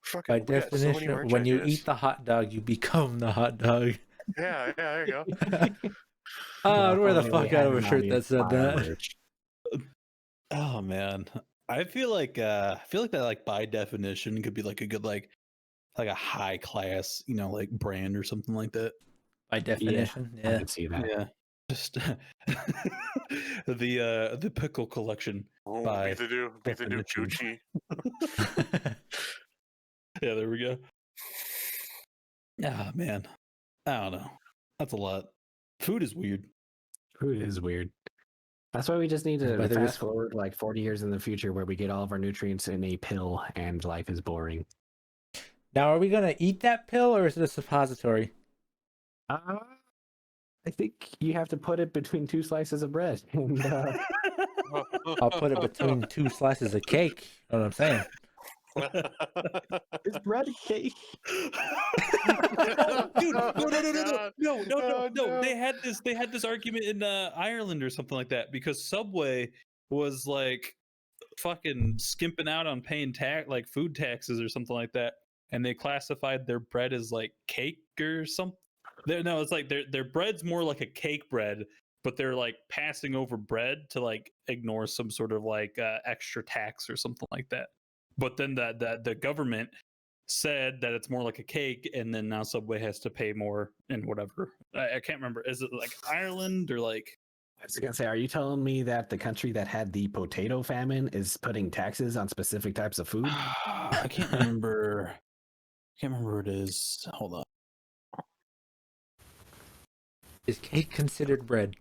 Fucking, By we got so many definition, merch when you ideas. eat the hot dog, you become the hot dog. Yeah, there you go. I'd wear the If only we fuck had out of a an shirt that audience said buy our that. merch. Oh man, I feel like that like by definition could be like a good like a high class like brand or something like that. By definition, I yeah. can see that. Yeah, just the pickle collection. Oh, By be the new definition. Gucci. Yeah, there we go. Ah man, I don't know. That's a lot. Food is weird. Food is weird. That's why we just need to But there is- fast forward like 40 years in the future where we get all of our nutrients in a pill and life is boring. Now, are we gonna eat that pill or is it a suppository? I think you have to put it between 2 slices of bread. And, I'll put it between 2 slices of cake. You know what I'm saying? is bread a cake? Oh, dude, no. Oh, no. They had this argument in Ireland or something like that because Subway was like fucking skimping out on paying like food taxes or something like that, and they classified their bread as like cake or something. No, it's like their bread's more like a cake bread, but they're like passing over bread to like ignore some sort of like extra tax or something like that. But then the government said that it's more like a cake, and then now Subway has to pay more and whatever. I can't remember. Is it like Ireland or like? I was gonna say, are you telling me that the country that had the potato famine is putting taxes on specific types of food? I can't remember. What it is. Hold on. Is cake considered bread?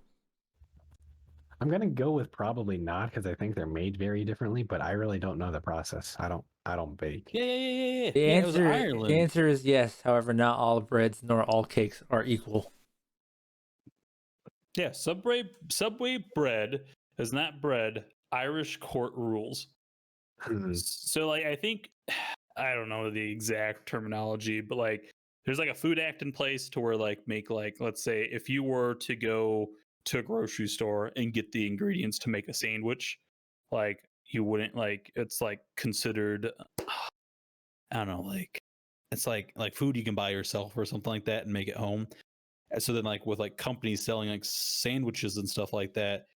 I'm gonna go with probably not because I think they're made very differently, but I really don't know the process. I don't bake. Yeah. The Yeah, it was answer Ireland. the answer is yes. However, not all breads nor all cakes are equal. Yeah, Subway bread is not bread. Irish court rules. So like I think I don't know the exact terminology, but like there's like a food act in place to where like make like let's say if you were to go to a grocery store and get the ingredients to make a sandwich, like you wouldn't like it's like considered I don't know, like it's like food you can buy yourself or something like that and make it home. And so then like with like companies selling like sandwiches and stuff like that,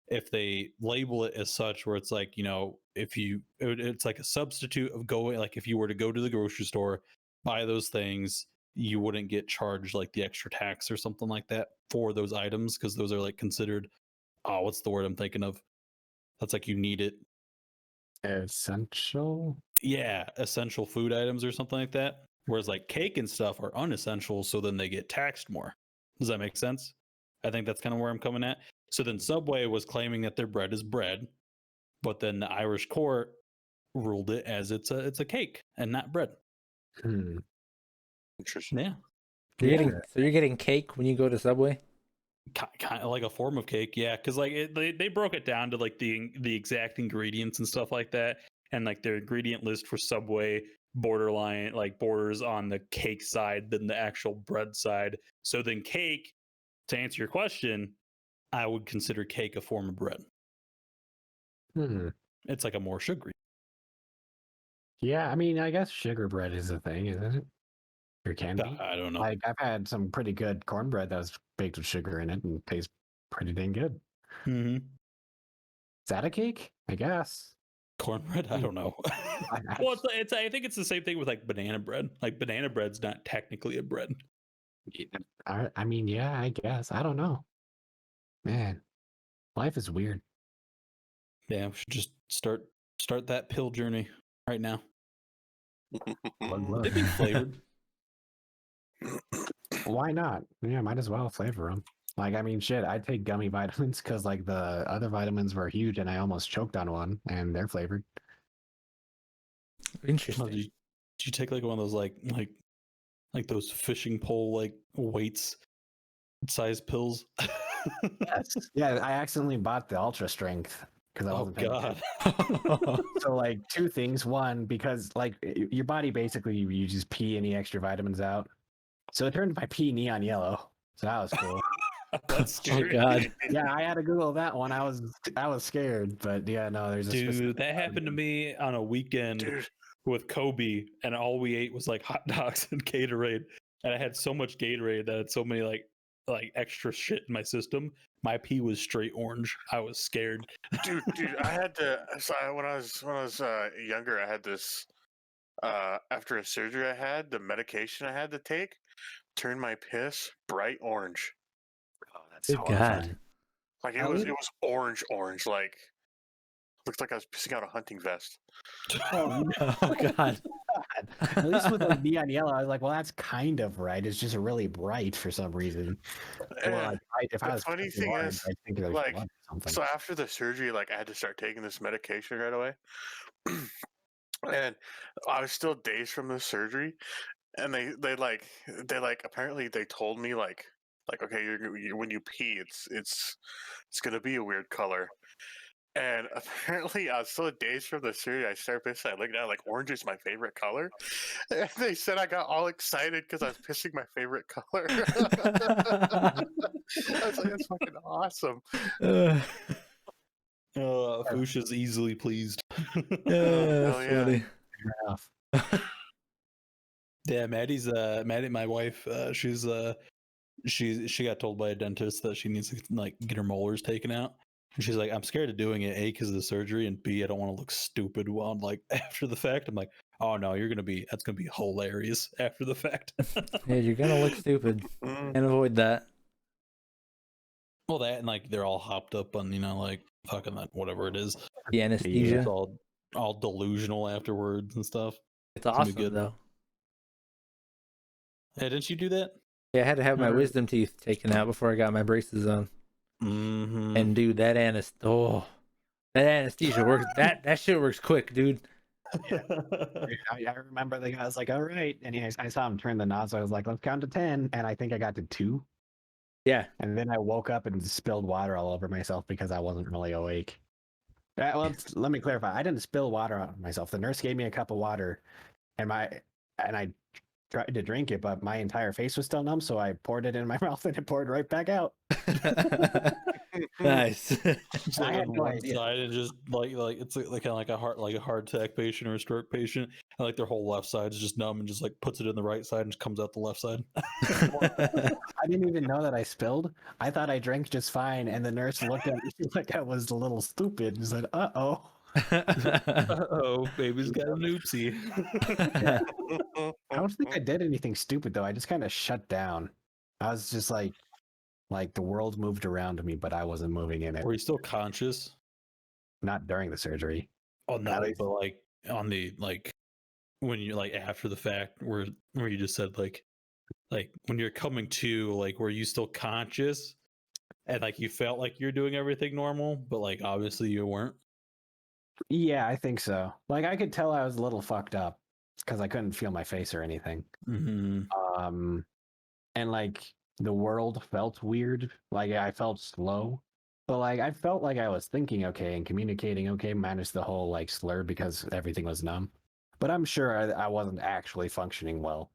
if they label it as such where it's like if it's like a substitute of going like if you were to go to the grocery store buy those things you wouldn't get charged like the extra tax or something like that for those items because those are like considered what's the word I'm thinking of that's like you need it Essential. yeah essential food items or something like that whereas like cake and stuff are unessential so then they get taxed more. Does that make sense? I think that's kind of where I'm coming at. So then Subway was claiming that their bread is bread, but then the Irish court ruled it as it's a cake and not bread. Interesting. Yeah, You're getting cake when you go to Subway? kind of like a form of cake. Yeah, because like they broke it down to like the exact ingredients and stuff like that, and like their ingredient list for Subway borders on the cake side than the actual bread side. So then cake, to answer your question, I would consider cake a form of bread. It's like a more sugary. Yeah, I mean, I guess sugar bread is a thing, isn't it? Or can be. I don't know. Like I've had some pretty good cornbread that was baked with sugar in it and tastes pretty dang good. Mm-hmm. Is that a cake? I guess. Cornbread? I don't know. I- Well, I think it's the same thing with like banana bread. Like banana bread's not technically a bread. I mean, yeah, I guess. I don't know. Man, life is weird. Yeah, we should just start that pill journey right now. They'd be flavored. Why not? Yeah, might as well flavor them. Like, I mean, shit, I take gummy vitamins because like the other vitamins were huge and I almost choked on one and they're flavored. Oh, Interesting. did you take like one of those like those fishing pole like weights size pills? Yes. Yeah, I accidentally bought the ultra strength because I Oh wasn't paying attention. god. So like two things. One, because like your body basically you just pee any extra vitamins out. So it turned my pee neon yellow. So that was cool. That's Oh scary. god. Yeah, I had to Google that one. I was scared, but yeah, no, there's a Dude, specific that happened to me on a weekend Dude, with Kobe, and all we ate was like hot dogs and Gatorade. And I had so much Gatorade that I had so many like extra shit in my system. My pee was straight orange. I was scared. dude, I had to. When I was younger, I had this. After a surgery, I had the medication I had to take turned my piss bright orange. Oh, that's Good horrifying. God. Like At it least- was orange. Like looked like I was pissing out a hunting vest. Oh, Oh god. at least with like neon yellow, I was like, well, that's kind of right. It's just really bright for some reason. Or And like, if I the was funny pissing thing orange, is, I'd think there was like, blood or something. so after the surgery, like I had to start taking this medication right away. And I was still days from the surgery, and they apparently they told me like okay, when you pee, it's gonna be a weird color. And apparently, I was still days from the surgery. I started pissing. I looked at it, like orange is my favorite color, and they said I got all excited because I was pissing my favorite color. I was like, "That's fucking awesome!" Fuchsia's easily pleased. hell yeah. Funny. Fair enough. Yeah, Maddie, my wife, she got told by a dentist that she needs to like get her molars taken out. And she's like, I'm scared of doing it, A, because of the surgery, and B, I don't want to look stupid while like after the fact. I'm like, oh no, that's gonna be hilarious after the fact. Yeah, you're gonna look stupid. Mm. Can't avoid that. Well, that and like they're all hopped up on like fucking that whatever it is. The It's anesthesia. all delusional afterwards and stuff. It's gonna be awesome good. though. Hey, didn't you do that? Yeah, I had to have my Or- wisdom teeth taken out before I got my braces on. Mm-hmm. And dude, that anesthesia works. That shit works quick, dude. I remember the guy was like, all right. And I saw him turn the knob. So I was like, let's count to 10. And I think I got to 2. Yeah. And then I woke up and spilled water all over myself because I wasn't really awake. Well, let me clarify. I didn't spill water on myself. The nurse gave me a cup of water, and I tried to drink it, but my entire face was still numb. So I poured it in my mouth, and it poured right back out. Nice. Just I like had on no one idea. side and just like it's like kind of like a heart attack patient or a stroke patient, and like their whole left side is just numb and just like puts it in the right side and just comes out the left side. I didn't even know that I spilled. I thought I drank just fine, and the nurse looked at me like I was a little stupid and said, "Uh-oh." Oh, baby's got an oopsie. I don't think I did anything stupid though. I just kind of shut down. I was just like the world moved around me, but I wasn't moving in it. Were you still conscious? Not during the surgery. Oh no, least- but like on the like when you're like after the fact, where you just said like when you're coming to, like, were you still conscious and like you felt like you're doing everything normal, but like obviously you weren't? Yeah, I think so. Like I could tell I was a little fucked up because I couldn't feel my face or anything. Mm-hmm. And like the world felt weird. Like I felt slow. But like I felt like I was thinking okay and communicating okay, minus the whole like slur because everything was numb. But I'm sure I wasn't actually functioning well.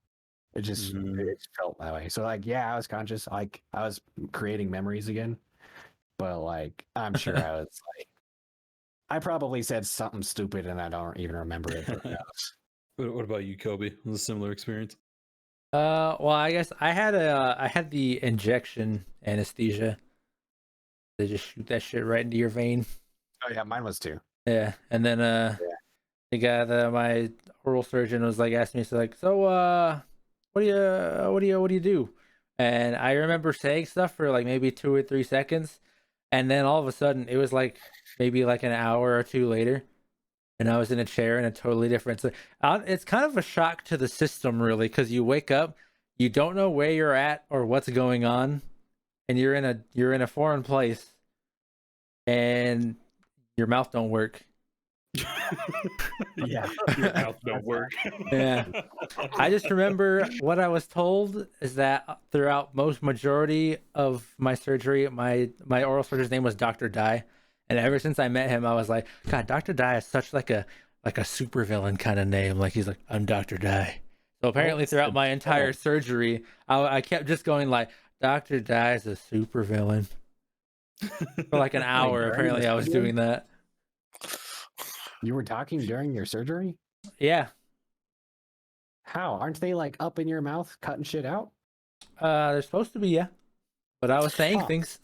It just it felt that way. So like yeah, I was conscious. Like I was creating memories again. But like I'm sure I was like I probably said something stupid and I don't even remember it. But who knows? What about you, Kobe? Was it a similar experience? Well, I guess I had the injection anesthesia. They just shoot that shit right into your vein. Oh yeah, mine was too. Yeah, and then the guy that my oral surgeon was like asking me, so like, so what do you do? And I remember saying stuff for like maybe 2 or 3 seconds, and then all of a sudden it was like maybe like an hour or two later, and I was in a chair in a totally different. So it's kind of a shock to the system, really, because you wake up, you don't know where you're at or what's going on, and you're in a foreign place, and your mouth don't work. Yeah. Your mouth don't work. Yeah. I just remember what I was told is that throughout most majority of my surgery, my oral surgeon's name was Dr. Dye, and ever since I met him, I was like, God, Dr. Dye is such like a supervillain kind of name. Like he's like, I'm Dr. Dye. So apparently, throughout my entire surgery, I kept just going like, Dr. Dye is a supervillain for like an hour. during Apparently, the I was surgery? doing that. You were talking during your surgery? Yeah. How? Aren't they like up in your mouth cutting shit out? They're supposed to be, yeah. But I was saying Huh. things.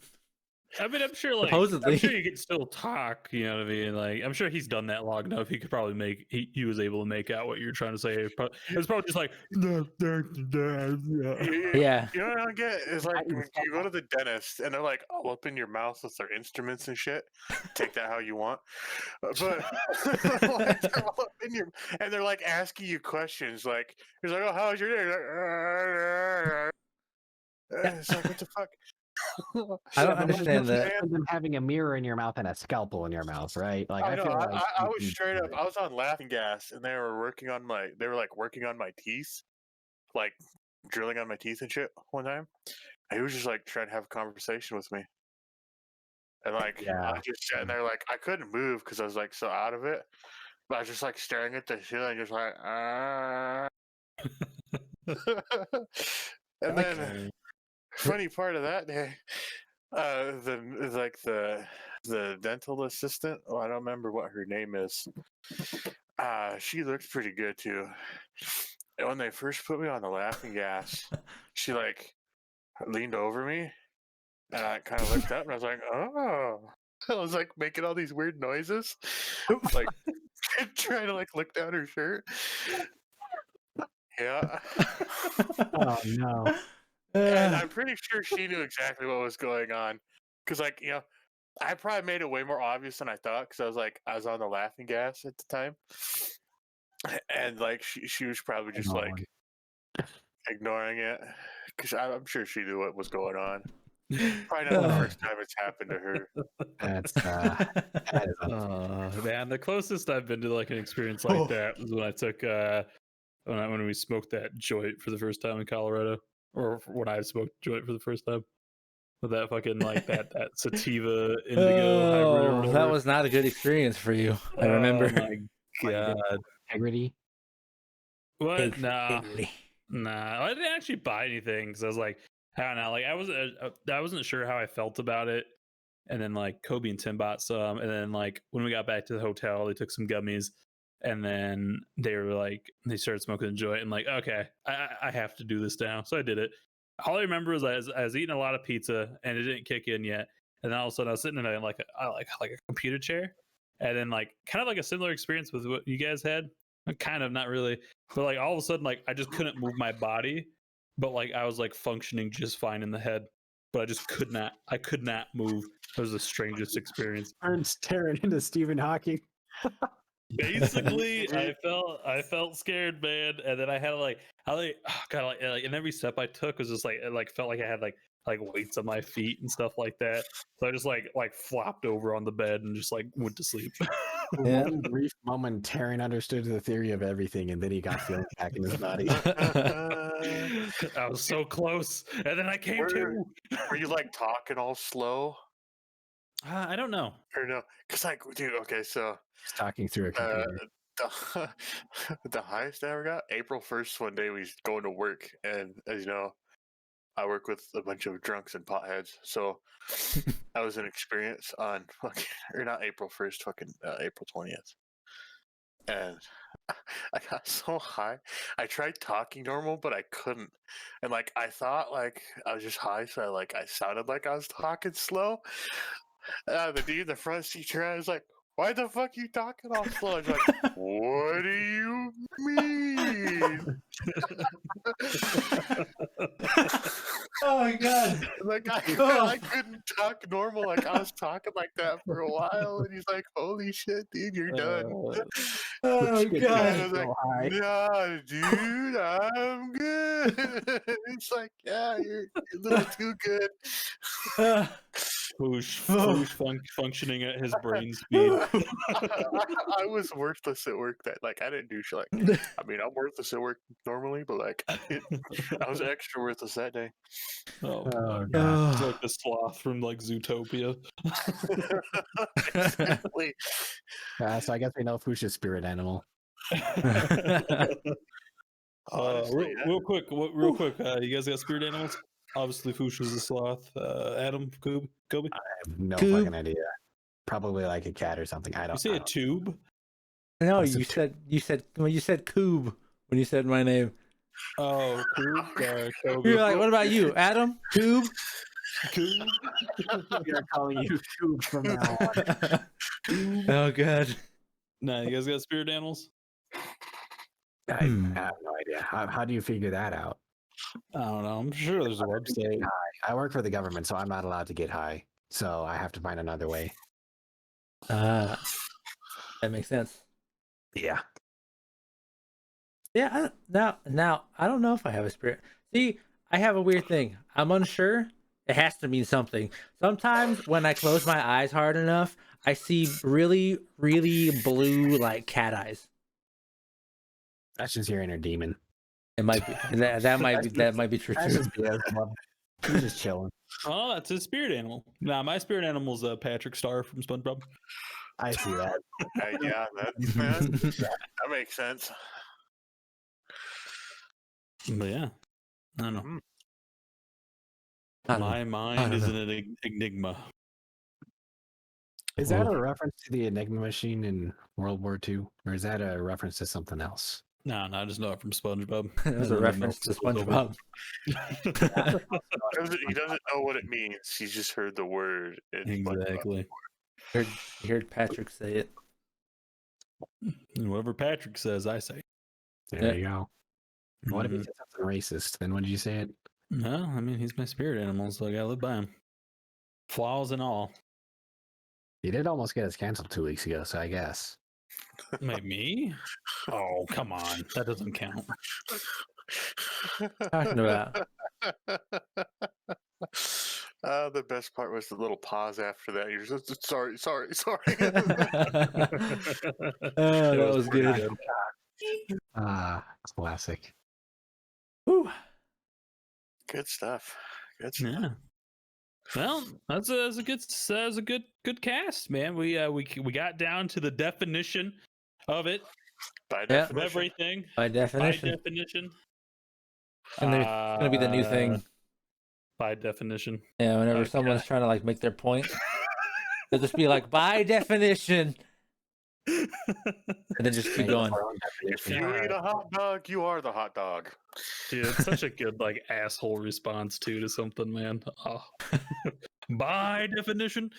I mean, I'm sure, like, Supposedly. I'm sure you can still talk. You know what I mean? Like, I'm sure he's done that long enough. He could probably he was able to make out what you're trying to say. It was probably just like, Yeah. You know what I don't get is like I when you go to the dentist and they're like all up in your mouth with their instruments and shit. Take that how you want, but like, they're all up in your, and they're like asking you questions. Like he's like, "Oh, how was your day?" It's like, what the fuck? I don't but understand that. different than having a mirror in your mouth and a scalpel in your mouth, right? Like I I know. feel like I you was can straight do up. it. I was on laughing gas, and they were working on my. They were like working on my teeth, like drilling on my teeth and shit. One time, and he was just like trying to have a conversation with me, and like I Yeah. was just sitting there, like I couldn't move because I was like so out of it. But I was just like staring at the ceiling, just like. And Like, then, funny part of that day, the dental assistant. Oh, I don't remember what her name is. She looked pretty good too. And when they first put me on the laughing gas, she like leaned over me, and I kind of looked up, and I was like, "Oh." I was like making all these weird noises, like trying to like look down her shirt. Yeah. Oh no. And I'm pretty sure she knew exactly what was going on, because like I probably made it way more obvious than I thought, because I was on the laughing gas at the time, and like she was probably just No. like ignoring it, because I'm sure she knew what was going on. Probably not the first time it's happened to her. That's that is Man, the closest I've been to like an experience like that was when I took when we smoked that joint for the first time in Colorado, or when I smoked joint for the first time with that fucking like that sativa indigo hybrid or oh, whatever. that was not a good experience for you. I remember. Oh my god! integrity. What? Nah, Integrity. nah. I didn't actually buy anything because I was like, I don't know. Like I wasn't sure how I felt about it. And then like Kobe and Tim bought some, and then like when we got back to the hotel, they took some gummies, and then they started smoking a joint, and like, okay, I have to do this now, so I did it. All I remember is I was eating a lot of pizza, and it didn't kick in yet, and then all of a sudden I was sitting in like a computer chair, and then like kind of like a similar experience with what you guys had, kind of not really, but like all of a sudden like I just couldn't move my body, but like I was like functioning just fine in the head, but I just could not. I could not move. It was the strangest experience. Turns Taryn into Stephen Hawking. Basically, I felt scared, man, and then I had God, like and every step I took was just like it like felt like I had like weights on my feet and stuff like that. So I just like flopped over on the bed and just like went to sleep. For Yeah. one brief moment, Taryn understood the theory of everything, and then he got feeling back in his body. I was so close, and then I came to. Were you like talking all slow? I don't know. Or no? Because like, dude, okay, so He's talking through a computer. the the highest I ever got, April 1st, one day we was going to work, and as you know, I work with a bunch of drunks and potheads, so that was an experience on fucking, or not April 1st, fucking April 20th, and I got so high. I tried talking normal, but I couldn't. And like I thought like I was just high, so I sounded like I was talking slow. The dude in the front seat turned around, I was like, why the fuck you talking all slow? I was like, what do you mean? Oh my god. Like I Oh. couldn't talk normal. Like I was talking like that for a while, and he's like, "Holy shit, dude, you're done." Oh Shit, And I god. was like, so high. "Nah, dude, I'm good." It's like, "Yeah, you're a little too good." Uh, Foosh functioning at his brain speed. I was worthless at work. That like I didn't do shit. Like, I mean, I'm worthless at work normally, but like I was extra worthless that day. Oh, Oh, fuck. God. He's like the sloth from like Zootopia. Basically. So I guess we know Fuchsia's spirit animal. Honestly, yeah. Real quick, you guys got spirit animals? Obviously, Foosh was a sloth. Adam, Kobe. I have no Coob. fucking idea. Probably like a cat or something. I You don't say I a don't- tube? No, What's a you said Coob when you said my name. Oh, Coob. Sorry, Kobe. You're like, what about you, Adam? Coob? Coob. We are calling you Coob from now on. Oh god. Nah, you guys got spirit animals? I have no idea. How do you figure that out? I don't know. I'm sure there's a website. I work for the government, so I'm not allowed to get high. So I have to find another way. That makes sense. Yeah. Yeah. Now I don't know if I have a spirit. See, I have a weird thing. I'm unsure. It has to mean something. Sometimes when I close my eyes hard enough, I see really, really blue like cat eyes. That's just your inner demon. It might be that might be true That's too. just Beelzebub. He's just chilling. Oh, that's his spirit animal. Nah, my spirit animal's Patrick Star from SpongeBob. I see that. Yeah, that makes sense. But yeah, I don't know. Mhm. I don't My know. mind is know. an enigma. Is that Oh. a reference to the Enigma machine in World War II? Or is that a reference to something else? No, I just know it from SpongeBob. That was a And then reference to it melts over. SpongeBob. He doesn't know what it means. He's just heard the word. Exactly. You heard Patrick say it. And whatever Patrick says, I say. There you go. What if he Mhm. said something racist? Then when did you say it? No, I mean he's my spirit animal, so I gotta live by him. Flaws and all. He did almost get us canceled 2 weeks ago, so I guess. Wait, me? Oh, come on. That doesn't count. Talking about. The best part was the little pause after that. You're just sorry. Oh, that was pretty good. Classic. Whew. Good stuff. Good stuff. Yeah. Well, that's a good cast, man. We got down to the definition of it, By Yeah. of definition. everything. By By definition. definition. And there's gonna be the new thing. By definition. Yeah, whenever Okay. someone's trying to like make their point, they'll just be like, by definition. And then just keep Make going. our own If definition. you eat a hot dog, you are the hot dog. Dude, it's such a good like asshole response too to something, man. Oh. By definition.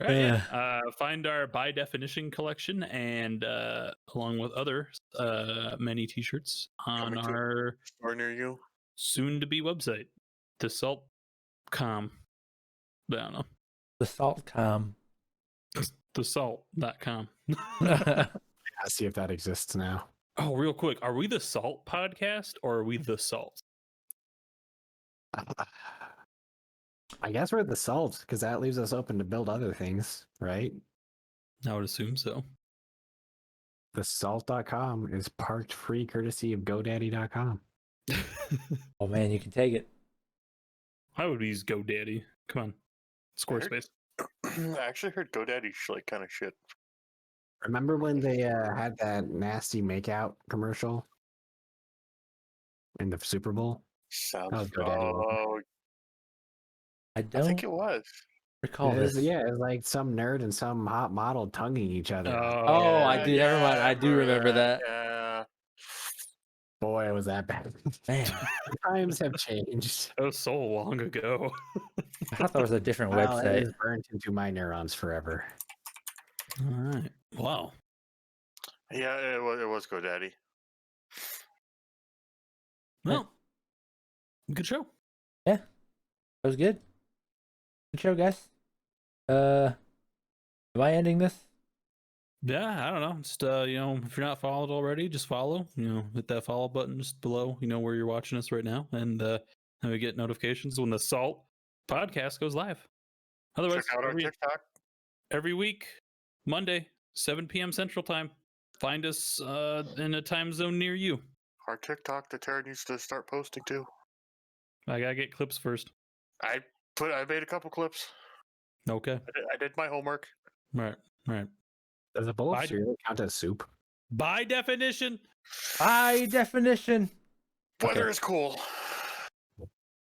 Right, yeah. Find our by definition collection and along with other many t-shirts on Coming to our Or near you. soon to be website, the salt.com. I don't know. The Saltcom. The salt.com. I'll see if that exists now. Oh, real quick. Are we the Salt podcast or are we the Salt? I guess we're the salt, because that leaves us open to build other things, right? I would assume so. The salt.com is parked free courtesy of GoDaddy.com. Oh man, you can take it. I would use GoDaddy. Come on. Squarespace. I actually heard GoDaddy like kind of shit. Remember when they had that nasty makeout commercial in the Super Bowl? Sounds. That was GoDaddy. Oh, I I don't. think it was. Recall It was, this. yeah, it was like some nerd and some hot model tonguing each other. Oh, I do. Never mind. I do remember that. Yeah. Boy, was that bad. Man, Times have changed. That was so long ago. I thought there was a different Well, it website. is burnt into my neurons forever. All right. Wow. Yeah, it was GoDaddy. Well, good show. That was good. Good show, guys. Am I ending this? Yeah, I don't know. Just if you're not followed already, just follow. Hit that follow button just below. Where you're watching us right now, and then we get notifications when the Salt podcast goes live. Otherwise, Check out our TikTok. every week, Monday, 7 p.m. Central Time. Find us in a time zone near you. Our TikTok that Tara needs to start posting too. I gotta get clips first. I made a couple clips. Okay. I did my homework. Right. Does a bowl I- of cereal count as soup? By definition. By definition. Weather Okay. is cool.